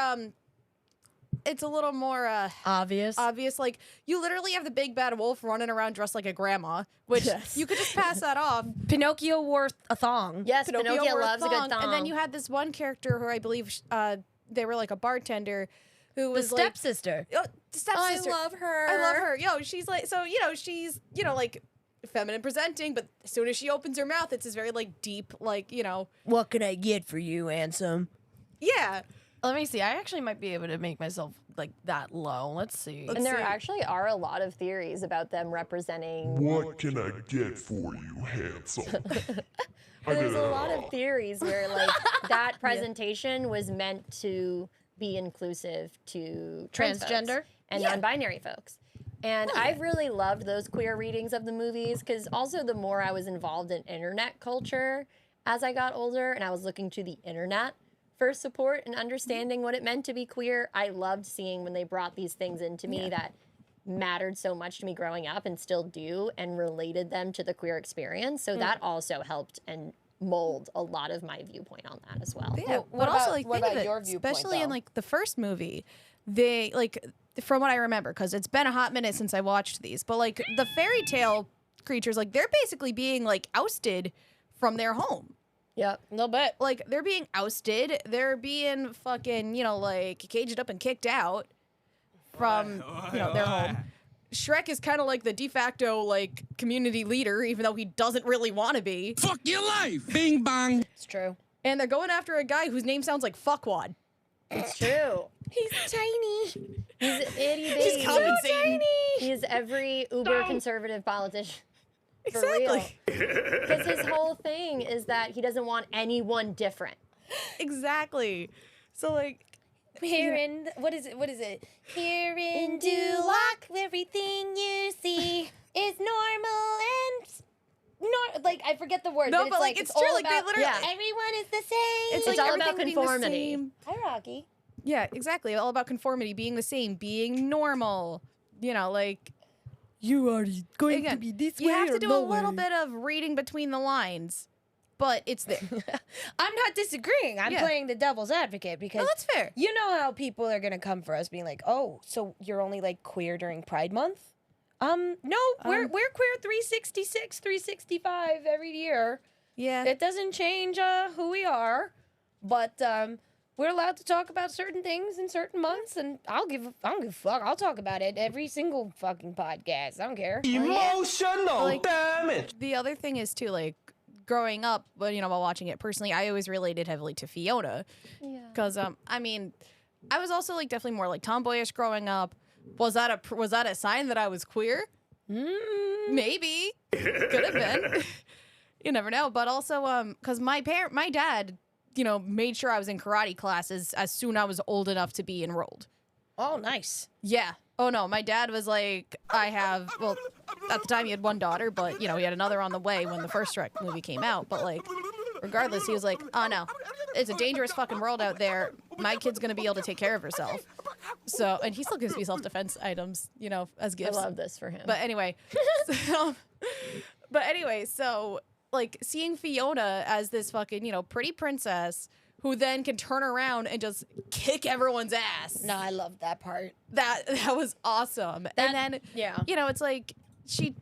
it's a little more Obvious. Like you literally have the big bad wolf running around dressed like a grandma, which you could just pass that off. Pinocchio wore a thong. Yes, Pinocchio wore loves a good thong. And then you had this one character who I believe they were like a bartender who was the like stepsister. Oh, stepsister. I love her. I love her. Yo, she's like, so, you know, she's, you know, like feminine presenting, but as soon as she opens her mouth, it's this very like deep, like, you know. What can I get for you, handsome? Yeah. Let me see. I actually might be able to make myself like that low. Let's see. And there actually are a lot of theories about them representing. What can I get for you, handsome? There's a lot of theories where like that presentation was meant to be inclusive to trans Transgender? folks and non-binary folks. And I've really loved those queer readings of the movies because also the more I was involved in internet culture as I got older and I was looking to the internet for support and understanding what it meant to be queer, I loved seeing when they brought these things into me that mattered so much to me growing up and still do and related them to the queer experience. So that also helped and mold a lot of my viewpoint on that as well. Yeah, but also like what think of about it, your viewpoint, especially in though? like the first movie, they like from what I remember, because it's been a hot minute since I watched these, but like the fairy tale creatures, like they're basically being like ousted from their home. Yep. A little bit. Like they're being ousted, they're being fucking, you know, like caged up and kicked out from, you know, their home. Shrek is kind of like the de facto like community leader, even though he doesn't really want to be. Fuck your life! Bing bong! It's true. And they're going after a guy whose name sounds like fuckwad. It's true. He's tiny. He's itty bitty. He's compensating. He's every uber conservative politician. Exactly. Because his whole thing is that he doesn't want anyone different. Exactly. So like Here in what is it? Here in Duloc, everything you see is normal and like I forget the word. No, but but like it's true. all Like they about- literally, everyone is the same. it's It's like all about everything being the conformity. same. Hi, Rocky. Yeah, exactly. All about conformity, being the same, being normal, you know, like You are going again, to be this way you have or to do no a little way. bit of reading between the lines, but it's there. I'm not disagreeing. I'm Yeah. playing the devil's advocate because No, that's fair. you know how people are gonna come for us being like, "Oh, so you're only like queer during Pride Month?" No, we're queer 366, 365 every year. Yeah. It doesn't change who we are, but we're allowed to talk about certain things in certain months, and I don't give a fuck. I'll talk about it every single fucking podcast. I don't care. Emotional Like- damage. The other thing is too, like growing up, but you know, while watching it personally, I always related heavily to Fiona. Yeah. Because I mean, I was also like definitely more like tomboyish growing up. Was that a sign that I was queer? Maybe. Could have been. You never know. But also because my dad, you know, made sure I was in karate classes as soon as I was old enough to be enrolled. Oh, nice. Yeah. Oh no, my dad was like, at the time he had one daughter, but you know, he had another on the way when the first Shrek movie came out. But like, regardless, he was like, oh no, it's a dangerous fucking world out there. My kid's gonna be able to take care of herself. So, and he still gives me self-defense items, you know, as I gifts. love this for him. But anyway, so like seeing Fiona as this fucking, you know, pretty princess who then can turn around and just kick everyone's ass. No, I love that part. That was awesome. And then yeah. you know, it's like she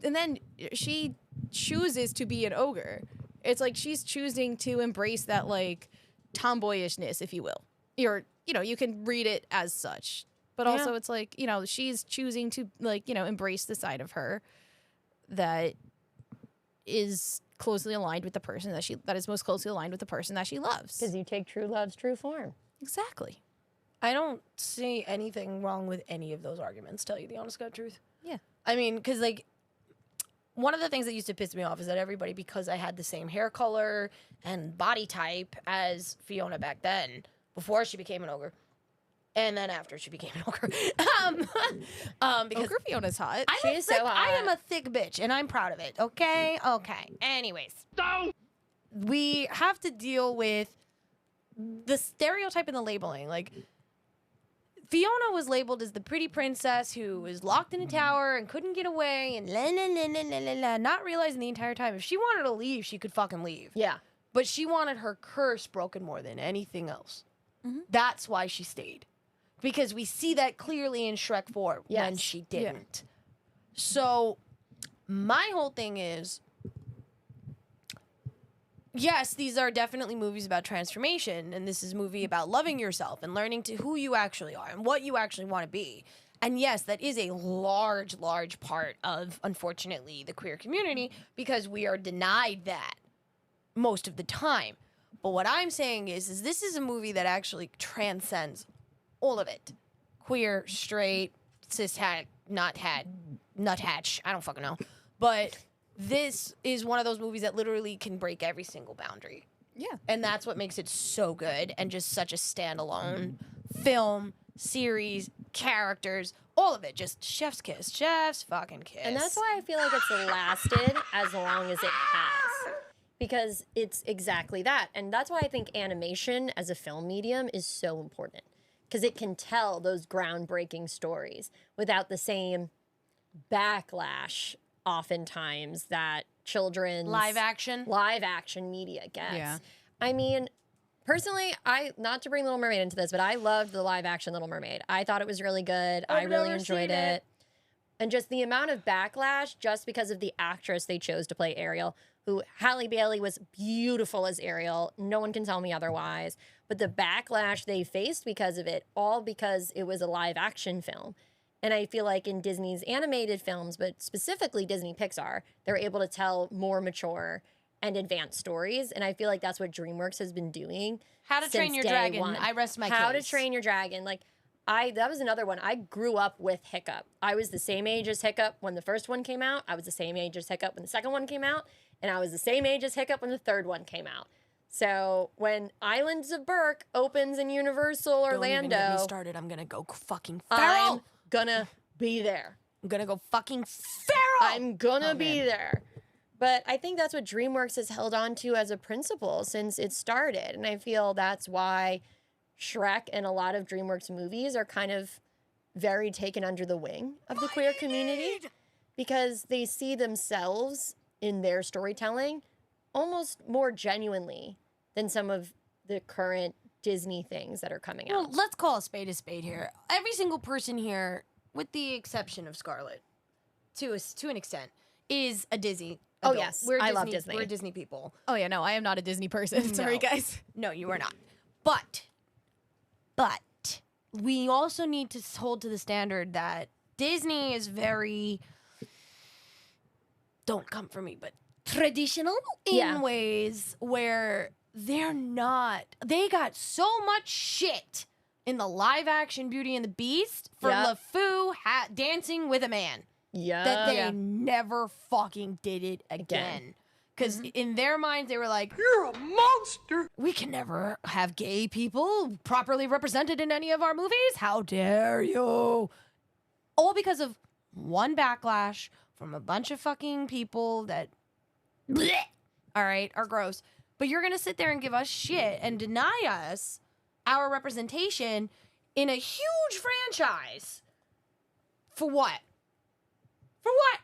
chooses to be an ogre. It's like she's choosing to embrace that like tomboyishness, if you will. Or, you know, you can read it as such. But also it's like, you know, she's choosing to like, you know, embrace the side of her that is closely aligned with the person that is most closely aligned with the person that she loves. Because you take true love's true form. Exactly. I don't see anything wrong with any of those arguments, tell you the honest God truth. Yeah. I mean, because, like, one of the things that used to piss me off is that everybody, because I had the same hair color and body type as Fiona back then, before she became an ogre, and then after she became an ogre, because Ogre Fiona's hot. I'm She's thick, so hot. I am a thick bitch, and I'm proud of it, okay? Okay. Anyways. We have to deal with the stereotype and the labeling. Like, Fiona was labeled as the pretty princess who was locked in a tower and couldn't get away and not realizing the entire time if she wanted to leave, she could fucking leave. Yeah. But she wanted her curse broken more than anything else. That's why she stayed. Because we see that clearly in Shrek 4 when Yes. she didn't. So, my whole thing is, yes, these are definitely movies about transformation, and this is a movie about loving yourself and learning to who you actually are and what you actually want to be. And yes, that is a large, large part of, unfortunately, the queer community because we are denied that most of the time. But what I'm saying is this is a movie that actually transcends all of it. Queer, straight, cishet, nuthatch, I don't fucking know. But this is one of those movies that literally can break every single boundary. Yeah. And that's what makes it so good and just such a standalone film, series, characters, all of it. Just chef's kiss. Chef's fucking kiss. And that's why I feel like it's lasted as long as it has. Because it's exactly that. And that's why I think animation as a film medium is so important. Because it can tell those groundbreaking stories without the same backlash, oftentimes, that children's live action media gets. Yeah. I mean, personally, not to bring Little Mermaid into this, but I loved the live action Little Mermaid. I thought it was really good. I really never enjoyed seen it. And just the amount of backlash just because of the actress they chose to play Ariel, who Halle Bailey was beautiful as Ariel. No one can tell me otherwise. But the backlash they faced because of it, all because it was a live action film. And I feel like in Disney's animated films, but specifically Disney Pixar, they're able to tell more mature and advanced stories. And I feel like that's what DreamWorks has been doing. How to Train since Your day Dragon. one. I rest my How case. to Train Your Dragon. Like, that was another one. I grew up with Hiccup. I was the same age as Hiccup when the first one came out. I was the same age as Hiccup when the second one came out. And I was the same age as Hiccup when the third one came out. So when Islands of Berk opens in Universal Don't even get me Orlando, started. I'm gonna go fucking I'm feral. gonna be there. I'm gonna go fucking feral. I'm gonna Oh, be man. there. But I think that's what DreamWorks has held on to as a principle since it started. And I feel that's why Shrek and a lot of DreamWorks movies are kind of very taken under the wing of the queer community because they see themselves in their storytelling almost more genuinely than some of the current Disney things that are coming out. Well, let's call a spade here. Every single person here, with the exception of Scarlett, to an extent, is a Disney. Oh, adult. yes. We're I Disney, love Disney. We're Disney people. Oh yeah, no, I am not a Disney person. Sorry, No. guys. No, you are not. But we also need to hold to the standard that Disney is very, don't come for me, but traditional in ways where they got so much shit in the live action Beauty and the Beast for LeFou dancing with a man. Yeah. That they never fucking did it again. Because in their minds, they were like, "You're a monster. We can never have gay people properly represented in any of our movies. How dare you?" All because of one backlash from a bunch of fucking people that, all right, are gross. But you're going to sit there and give us shit and deny us our representation in a huge franchise. For what? For what?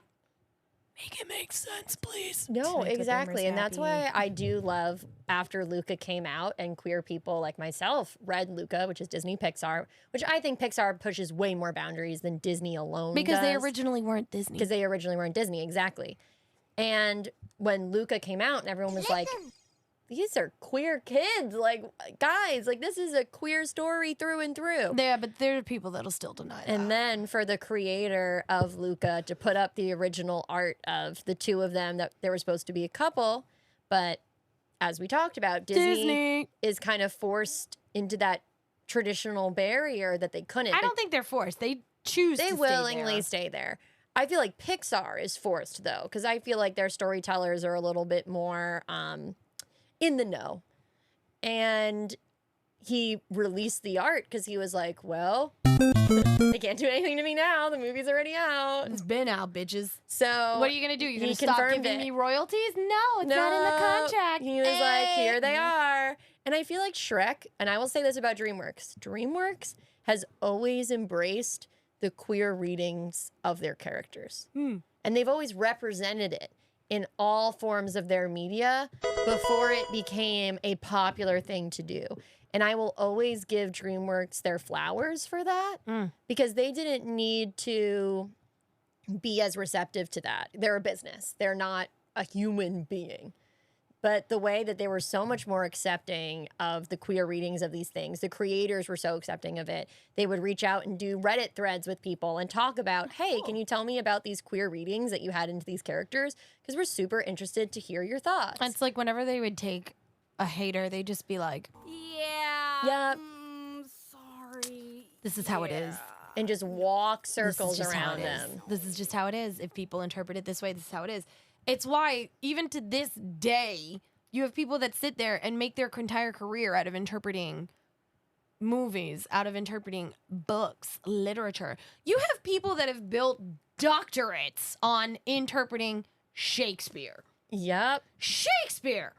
Make it make sense, please. No, Make the exactly. boomers And that's happy. why I do love after Luca came out and queer people like myself read Luca, which is Disney Pixar, which I think Pixar pushes way more boundaries than Disney alone Because they does. originally weren't Disney. Because they originally weren't Disney, exactly. And when Luca came out and everyone was like, these are queer kids. Like, guys, like this is a queer story through and through. Yeah, but there are people that'll still deny that. And then for the creator of Luca to put up the original art of the two of them, that they were supposed to be a couple, but as we talked about, Disney is kind of forced into that traditional barrier that they couldn't. I don't think they're forced. They choose They to willingly stay stay there. I feel like Pixar is forced though, because I feel like their storytellers are a little bit more in the know. And he released the art because he was like, well, they can't do anything to me now. The movie's already out. there. It's been out, bitches. So What are you going to do? You're he going to stop confirmed giving it. me royalties? No, it's not in the contract. He was like, Eh. here they are. And I feel like Shrek, and I will say this about DreamWorks, DreamWorks has always embraced the queer readings of their characters. And they've always represented it in all forms of their media before it became a popular thing to do. And I will always give DreamWorks their flowers for that because they didn't need to be as receptive to that. They're a business. They're not a human being. But the way that they were so much more accepting of the queer readings of these things, the creators were so accepting of it. They would reach out and do Reddit threads with people and talk about, hey, can you tell me about these queer readings that you had into these characters? Because we're super interested to hear your thoughts. It's like whenever they would take a hater, they'd just be like, Yep. sorry. This is how it is. And just walk This is circles just how around it is. them. This is just how it is. If people interpret it this way, this is how it is. It's why, even to this day, you have people that sit there and make their entire career out of interpreting movies, out of interpreting books, literature. You have people that have built doctorates on interpreting Shakespeare. Yep. Shakespeare,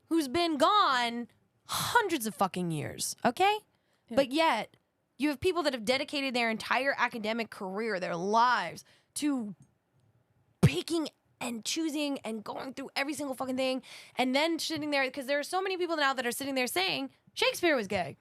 who's been gone hundreds of fucking years, okay? But yet, you have people that have dedicated their entire academic career, their lives, to picking and choosing and going through every single fucking thing, and then sitting there, because there are so many people now that are sitting there saying Shakespeare was gay.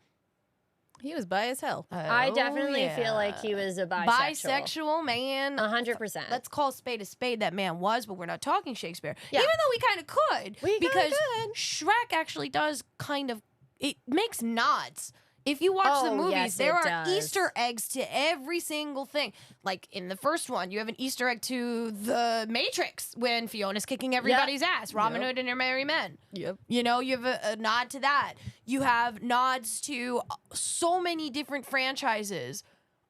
He was bi as hell. I definitely feel like he was a bisexual. Bisexual man. 100%. Let's call a spade that man was, but we're not talking Shakespeare. Yeah. Even though we kind of could. We kinda because could. Shrek actually does kind of, it makes nods. If you watch the Oh, movies, yes, there it are does. Easter eggs to every single thing. Like in the first one, you have an Easter egg to the Matrix when Fiona's kicking everybody's ass. Robin Hood and her merry men. Yep. You know, you have a nod to that. You have nods to so many different franchises.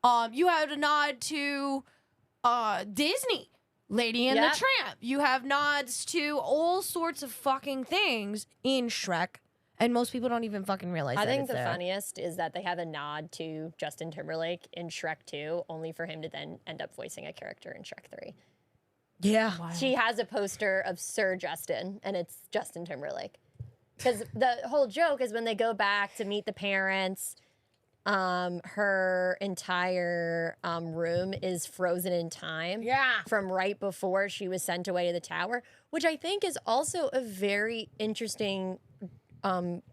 You have a nod to Disney, Lady and Yep. the Tramp. You have nods to all sorts of fucking things in Shrek. And most people don't even fucking realize I that think it's the there. funniest is that they have a nod to Justin Timberlake in Shrek 2, only for him to then end up voicing a character in Shrek 3. Yeah. She has a poster of Sir Justin, and it's Justin Timberlake. Because the whole joke is when they go back to meet the parents, Her entire room is frozen in time. Yeah. From right before she was sent away to the tower, which I think is also a very interesting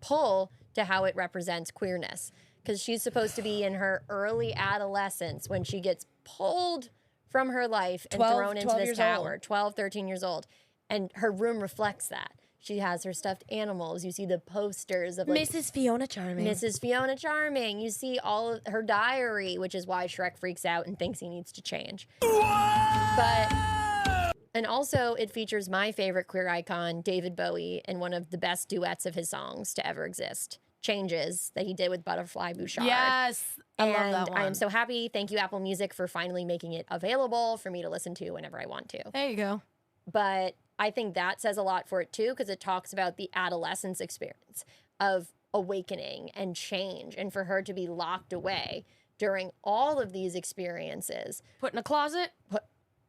pull to how it represents queerness. Because she's supposed to be in her early adolescence when she gets pulled from her life and 12 thrown into 12 this years tower, old. 12, 13 years old. And her room reflects that. She has her stuffed animals. You see the posters of like Mrs. Fiona Charming. Mrs. Fiona Charming. You see all of her diary, which is why Shrek freaks out and thinks he needs to change. But and also it features my favorite queer icon, David Bowie, in one of the best duets of his songs to ever exist, Changes, that he did with Butterfly Bouchard. Yes. I love that one. I am so happy. Thank you, Apple Music, for finally making it available for me to listen to whenever I want to. There you go. But I think that says a lot for it too, because it talks about the adolescence experience of awakening and change, and for her to be locked away during all of these experiences. Put in a closet.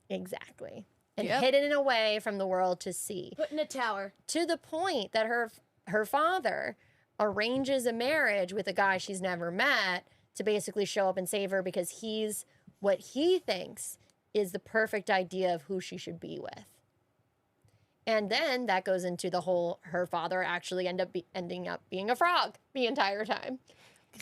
Exactly. And Yep. hidden away from the world to see. Put in a tower. To the point that her father arranges a marriage with a guy she's never met to basically show up and save her, because he's what he thinks is the perfect idea of who she should be with. And then that goes into the whole, her father actually ending up being a frog the entire time.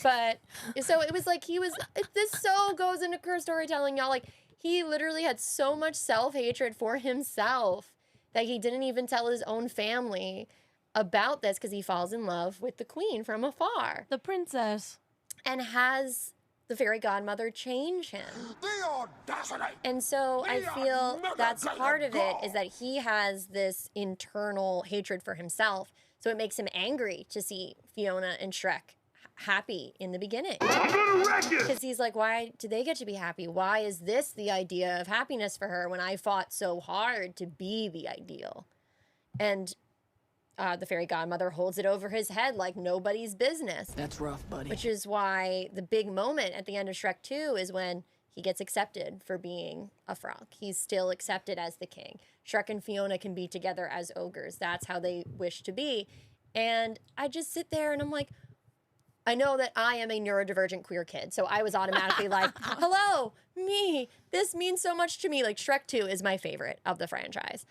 But so it was like this so goes into queer storytelling, y'all. Like, he literally had so much self-hatred for himself that he didn't even tell his own family about this, because he falls in love with the queen from afar. The princess. And has the fairy godmother change him. The audacity! And so I feel that's part of it, is that he has this internal hatred for himself. So it makes him angry to see Fiona and Shrek happy in the beginning. Because he's like, why do they get to be happy? Why is this the idea of happiness for her when I fought so hard to be the ideal? And the fairy godmother holds it over his head like nobody's business. That's rough, buddy. Which is why the big moment at the end of Shrek 2 is when he gets accepted for being a frog. He's still accepted as the king. Shrek and Fiona can be together as ogres. That's how they wish to be. And I just sit there and I'm like, I know that I am a neurodivergent queer kid, so I was automatically like, hello, me. This means so much to me. Like, Shrek 2 is my favorite of the franchise.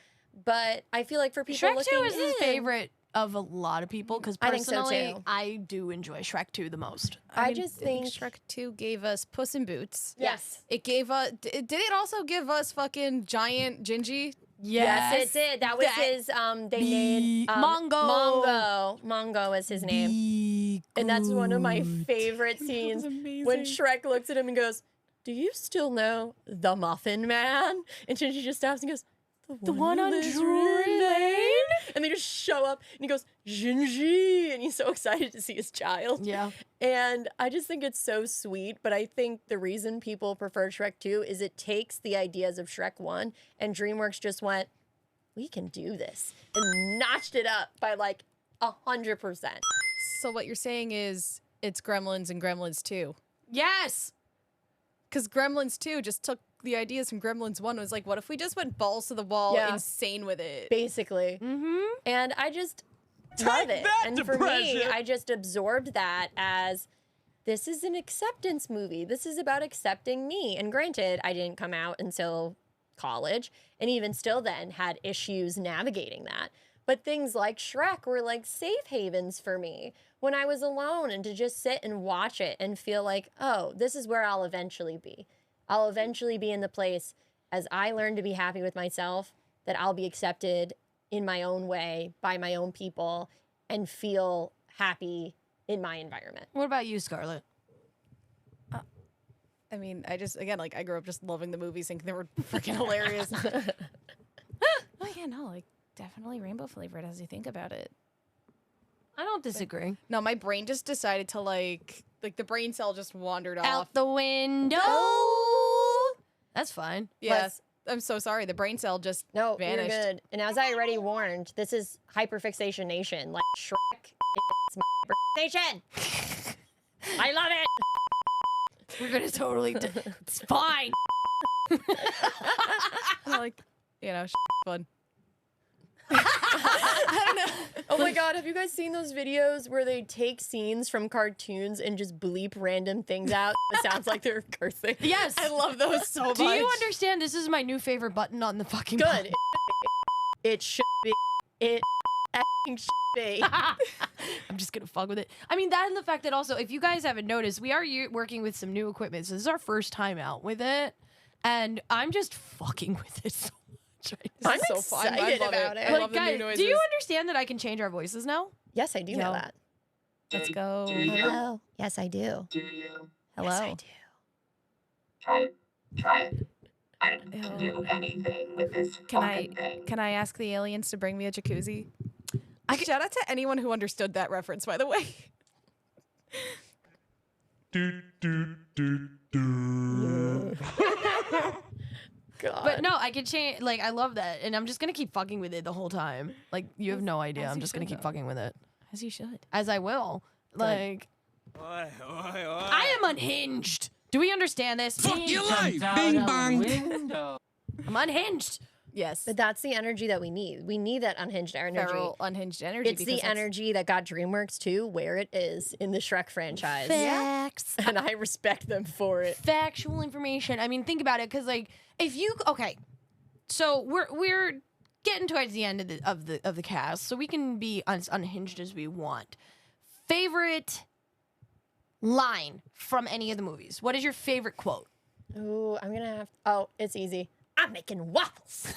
But I feel like for people Shrek 2 is his in, favorite of a lot of people, because I think so, personally, too. I do enjoy Shrek 2 the most. I just think Shrek 2 gave us Puss in Boots. Yes. It gave us. Did it also give us fucking giant Gingy? Yes, it did. That was his, they made... Mongo. Mongo is his name. And that's one of my favorite scenes. When Shrek looks at him and goes, do you still know the Muffin Man? And Gingy just stops and goes, the one on Drury Lane? And they just show up and he goes, Gingy! And he's so excited to see his child. Yeah. And I just think it's so sweet, but I think the reason people prefer Shrek 2 is it takes the ideas of Shrek 1, and DreamWorks just went, we can do this, and notched it up by like 100%. So what you're saying is it's Gremlins and Gremlins 2. Yes. Because Gremlins 2 just took the ideas from Gremlins 1. It was like, what if we just went balls to the wall, Yeah. insane with it? Basically. Mm-hmm. And I just love it. And for me, I just absorbed that as, this is an acceptance movie. This is about accepting me. And granted, I didn't come out until college, and even still then had issues navigating that. But things like Shrek were like safe havens for me when I was alone, and to just sit and watch it and feel like, oh, this is where I'll eventually be. I'll eventually be in the place, as I learn to be happy with myself, that I'll be accepted in my own way by my own people and feel happy in my environment. What about you, Scarlett? I mean, I just, again, like, I grew up just loving the movies, thinking they were freaking hilarious. Oh, yeah, no, like, definitely rainbow flavored as you think about it. I don't disagree. No, my brain just decided to, like the brain cell just wandered off. Out the window. That's fine. Yes. I'm so sorry. The brain cell just No, vanished. you're good. And as I already warned, this is hyperfixation nation. Like, Shrek is my hyperfixation. I love it. We're gonna totally. It's fine. Like, you know, fun. I don't know. Oh my god, have you guys seen those videos where they take scenes from cartoons and just bleep random things out? It sounds like they're cursing. Yes. I love those so much. Do you understand this is my new favorite button on the fucking Good. It should be. It effing should be. I'm just gonna fuck with it. I mean, that and the fact that also, if you guys haven't noticed, we are working with some new equipment. So this is our first time out with it. And I'm just fucking with it so much right now. I'm so fun. I excited love it. about it. I Like, love the new guys, noises. do you understand that I can change our voices now? Yes, I do know that. Let's go. Hello. Yes, I do. Hello. Yes, I do. Can I ask the aliens to bring me a jacuzzi? Shout out to anyone who understood that reference, by the way. Do, do, do, do. God. But no, I can change. Like, I love that, and I'm just gonna keep fucking with it the whole time. Like, you have no idea. as I'm you just gonna should, keep though. fucking with it, As you should. as I will. Like, I am unhinged. Do we understand this? Fuck your life. Out Bing a bang. window. I'm unhinged. Yes. But that's the energy that we need. We need that unhinged energy. Feral, unhinged energy. It's the energy that got DreamWorks to where it is in the Shrek franchise. Facts. And I respect them for it. Factual information. I mean, think about it, because like, if you so we're getting towards the end of the cast, so we can be as unhinged as we want. Favorite line from any of the movies? What is your favorite quote? Ooh, I'm gonna have. Oh, it's easy. I'm making waffles.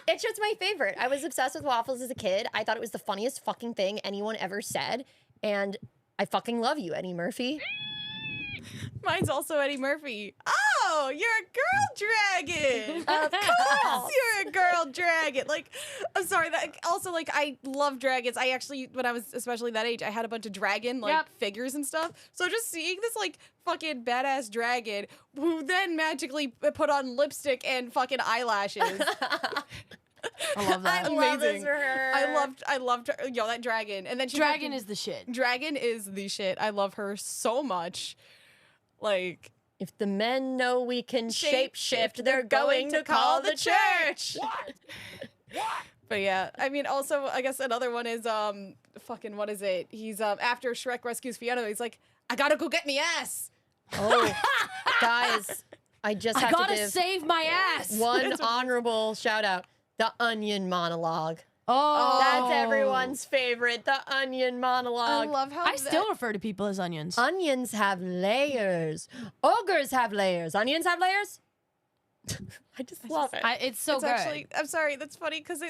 It's just my favorite. I was obsessed with waffles as a kid. I thought it was the funniest fucking thing anyone ever said, and I fucking love you, Eddie Murphy. Mine's also Eddie Murphy. Oh, you're a girl dragon. Of course. You're a girl dragon. Like, I'm sorry. That also, like, I love dragons. I actually, when I was especially that age, I had a bunch of dragon figures and stuff. So just seeing this like fucking badass dragon who then magically put on lipstick and fucking eyelashes. I love that. I love this Amazing. for her. I loved her. Yo, that dragon. And then she Dragon is the shit. Dragon is the shit. I love her so much. Like, If the men know we can shape-shift, they're going to call the church. but yeah, I mean, also, I guess another one is, fucking, what is it? He's, after Shrek rescues Fiona, he's like, I gotta go get me ass. Oh, guys, I just I have to gotta give save my ass. one honorable shout out. The Onion monologue. Oh, That's everyone's favorite. The Onion I monologue. love how I still refer to people as onions. Onions have layers. Ogres have layers. Onions have layers? I just love it. It's so it's good. actually, I'm sorry, that's funny because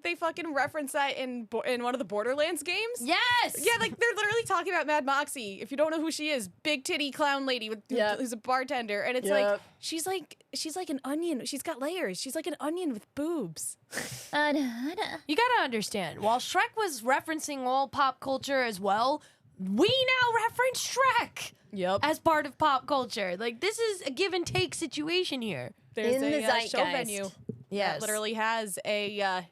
they fucking reference that in one of the Borderlands games. Yes. Yeah, like they're literally talking about Mad Moxie. If you don't know who she is, big titty clown lady who's a bartender, and it's like she's like an onion. She's got layers. She's like an onion with boobs. You gotta understand, while Shrek was referencing all pop culture as well, we now reference Shrek as part of pop culture. Like, this is a give and take situation here. There's In the a show zeitgeist. venue Yes. that literally has a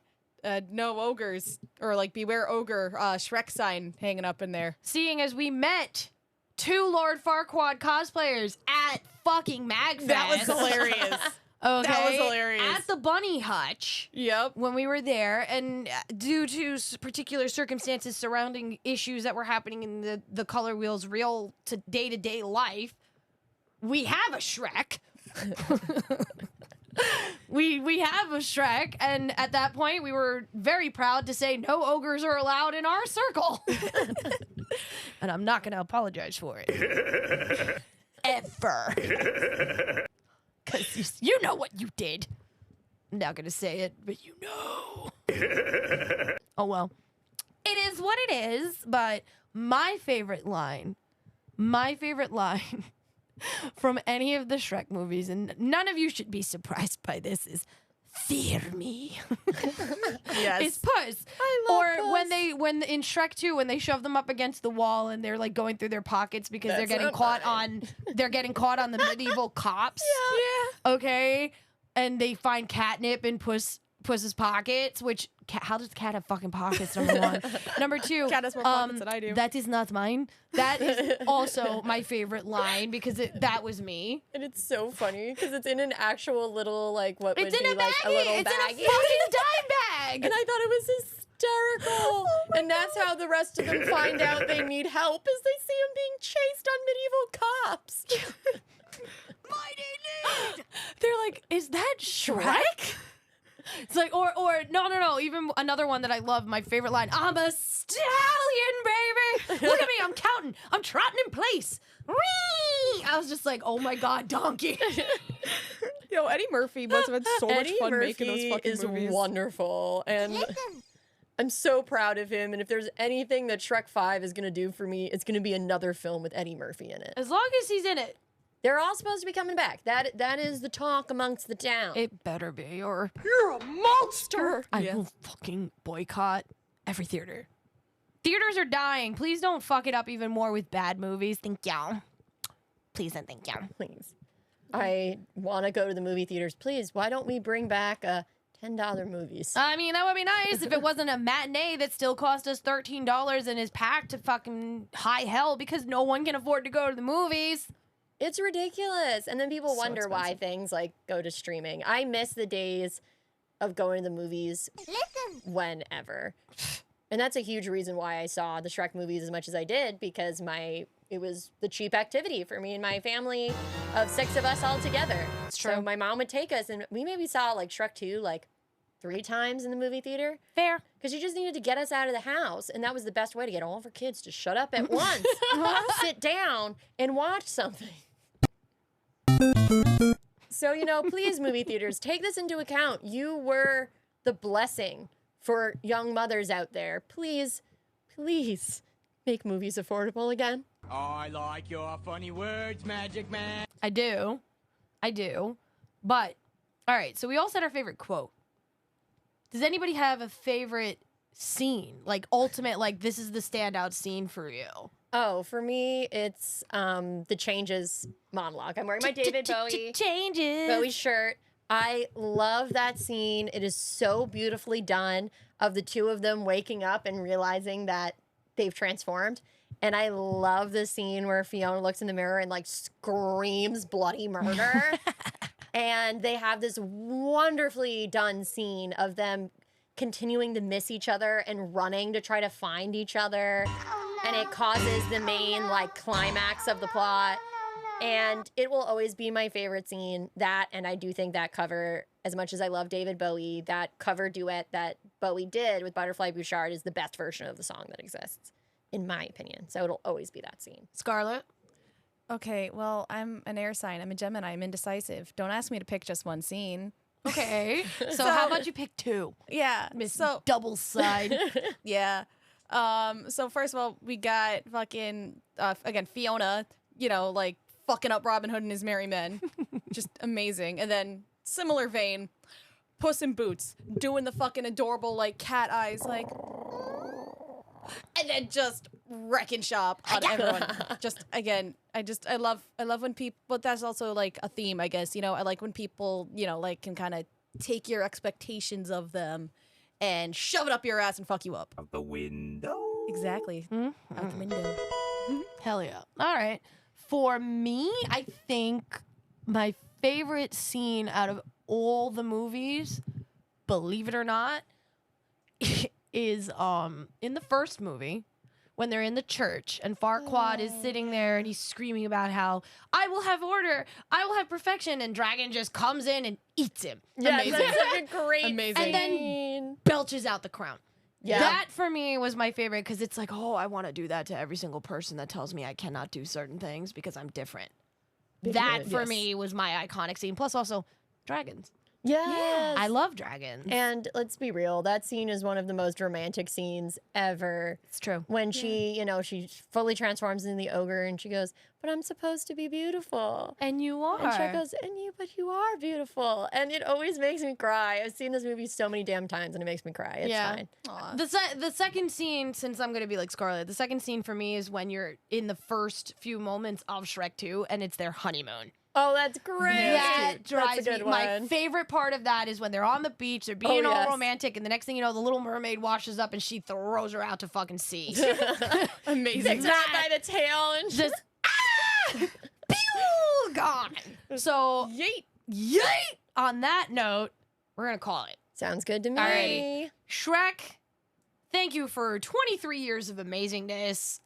no ogres or like beware ogre Shrek sign hanging up in there. Seeing as we met 2 Lord Farquaad cosplayers at fucking MagFest. That was hilarious. Okay. That was hilarious. At the Bunny Hutch. Yep. When we were there, and due to particular circumstances surrounding issues that were happening in the Color Wheel's real to day-to-day life, we have a Shrek. we have a Shrek, and at that point, we were very proud to say no ogres are allowed in our circle. And I'm not going to apologize for it. Ever. Because you know what you did. I'm not going to say it, but you know. Oh, well. It is what it is, but my favorite line from any of the Shrek movies, and none of you should be surprised by this, is fear me. Yes. It's Puss. Or when in Shrek 2, when they shove them up against the wall and they're like going through their pockets because they're getting caught on the medieval cops. Yeah. Okay? And they find catnip in Puss's pockets, which how does the cat have fucking pockets? Number 1. Number 2, Cat has more pockets than I do. that is not mine. That is also my favorite line because that was me. And it's so funny because it's in an actual little, like, what It's would in be a like baggie. a little It's baggie. in a fucking dime bag. And I thought it was hysterical. And that's how the rest of them find out they need help, is they see him being chased on medieval cops. Mighty need. They're like, is that Shrek? It's like, or no. Even another one that I love, my favorite line. I'm a stallion, baby. Look at me, I'm counting. I'm trotting in place. Whee! I was just like, oh my God, donkey. Yo, Eddie Murphy must have had so much Eddie fun Murphy making those fucking is movies. wonderful, and I'm so proud of him. And if there's anything that Shrek 5 is gonna do for me, it's gonna be another film with Eddie Murphy in it. As long as he's in it. They're all supposed to be coming back. That is the talk amongst the town. It better be, or you're a monster. I Yeah. will fucking boycott every theater. Theaters are dying. Please don't fuck it up even more with bad movies. Thank you. Please and thank you. Please, I want to go to the movie theaters. Please, why don't we bring back $10 movies? I mean, that would be nice if it wasn't a matinee that still cost us $13 and is packed to fucking high hell because no one can afford to go to the movies. It's ridiculous. And then people So wonder why expensive. things like go to streaming. I miss the days of going to the movies whenever. And that's a huge reason why I saw the Shrek movies as much as I did, because it was the cheap activity for me and my family of 6 of us all together. It's So true. my mom would take us, and we maybe saw like Shrek 2 like 3 times in the movie theater. Fair. Because you just needed to get us out of the house. And that was the best way to get all of our kids to shut up at once, sit down, and watch something. So, please, movie theaters, take this into account. You were the blessing for young mothers out there. Please, please make movies affordable again. I like your funny words, Magic Man. I do. But, all right, so we all said our favorite quote. Does anybody have a favorite scene? Like, ultimate, like, this is the standout scene for you? Oh, for me, it's the Changes monologue. I'm wearing my David Bowie Changes. shirt. I love that scene. It is so beautifully done, of the two of them waking up and realizing that they've transformed. And I love the scene where Fiona looks in the mirror and like screams bloody murder. And they have this wonderfully done scene of them continuing to miss each other and running to try to find each other. And it causes the main like climax of the plot. And it will always be my favorite scene, that, and I do think that cover, as much as I love David Bowie, that cover duet that Bowie did with Butterfly Bouchard is the best version of the song that exists, in my opinion. So it'll always be that scene. Scarlett? Okay, well, I'm an air sign. I'm a Gemini. I'm indecisive. Don't ask me to pick just one scene. Okay. So how about you pick 2? Yeah. Miss So Double Side. yeah. So first of all, we got fucking again Fiona. Like fucking up Robin Hood and his merry men. Just amazing. And then similar vein, Puss in Boots doing the fucking adorable like cat eyes like, and then just wrecking shop on everyone. Just again, I love when people, but that's also like a theme, I guess. I like when people, like can kind of take your expectations of them and shove it up your ass and fuck you up. Out the window. Exactly. Out the window. Hell yeah. All right. For me, I think my favorite scene out of all the movies, believe it or not, is in the first movie when they're in the church and Farquaad is sitting there and he's screaming about how I will have order, I will have perfection, and Dragon just comes in and eats him. Yeah, Amazing. that's such a great Amazing. And then scene. belches out the crown. Yeah. That for me was my favorite because it's like, oh, I want to do that to every single person that tells me I cannot do certain things because I'm different. That for yes. me was my iconic scene. Plus also dragons. Yes. I love dragons. And let's be real, that scene is one of the most romantic scenes ever. It's true. When she, she fully transforms into the ogre and she goes, but I'm supposed to be beautiful. And you are. And Shrek goes, but you are beautiful. And it always makes me cry. I've seen this movie so many damn times and it makes me cry. It's fine. The second scene, since I'm going to be like Scarlett, the second scene for me is when you're in the first few moments of Shrek 2 and it's their honeymoon. Oh, that's great. That drives That's a me. good My one. favorite part of that is when they're on the beach, they're being all yes. romantic, and the next thing you know, the Little Mermaid washes up and she throws her out to fucking sea. Amazing. Picks her up by the tail and Just pew, gone. So yeet. On that note, we're gonna call it. sounds good to me. Alrighty. Shrek Thank you for 23 years of amazingness.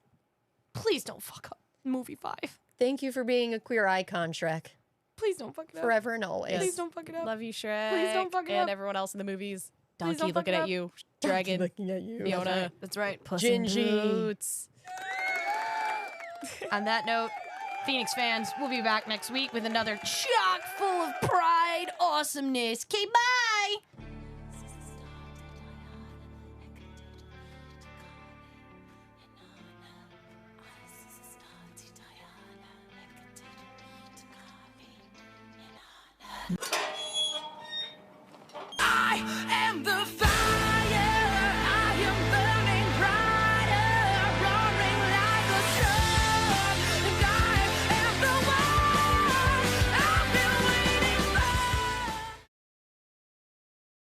Please don't fuck up movie 5. Thank you for being a queer icon, Shrek. Please don't fuck it up. Forever and always. Please don't fuck it up. Love you, Shrek. Please don't fuck it and up. everyone else in the movies. Please Donkey don't fuck looking it at up. you. Dragon. Looking at you. Fiona. That's right. Puss in Gingy. Boots. On that note, Phoenix fans, we'll be back next week with another chock full of pride awesomeness. Okay, bye! Diana,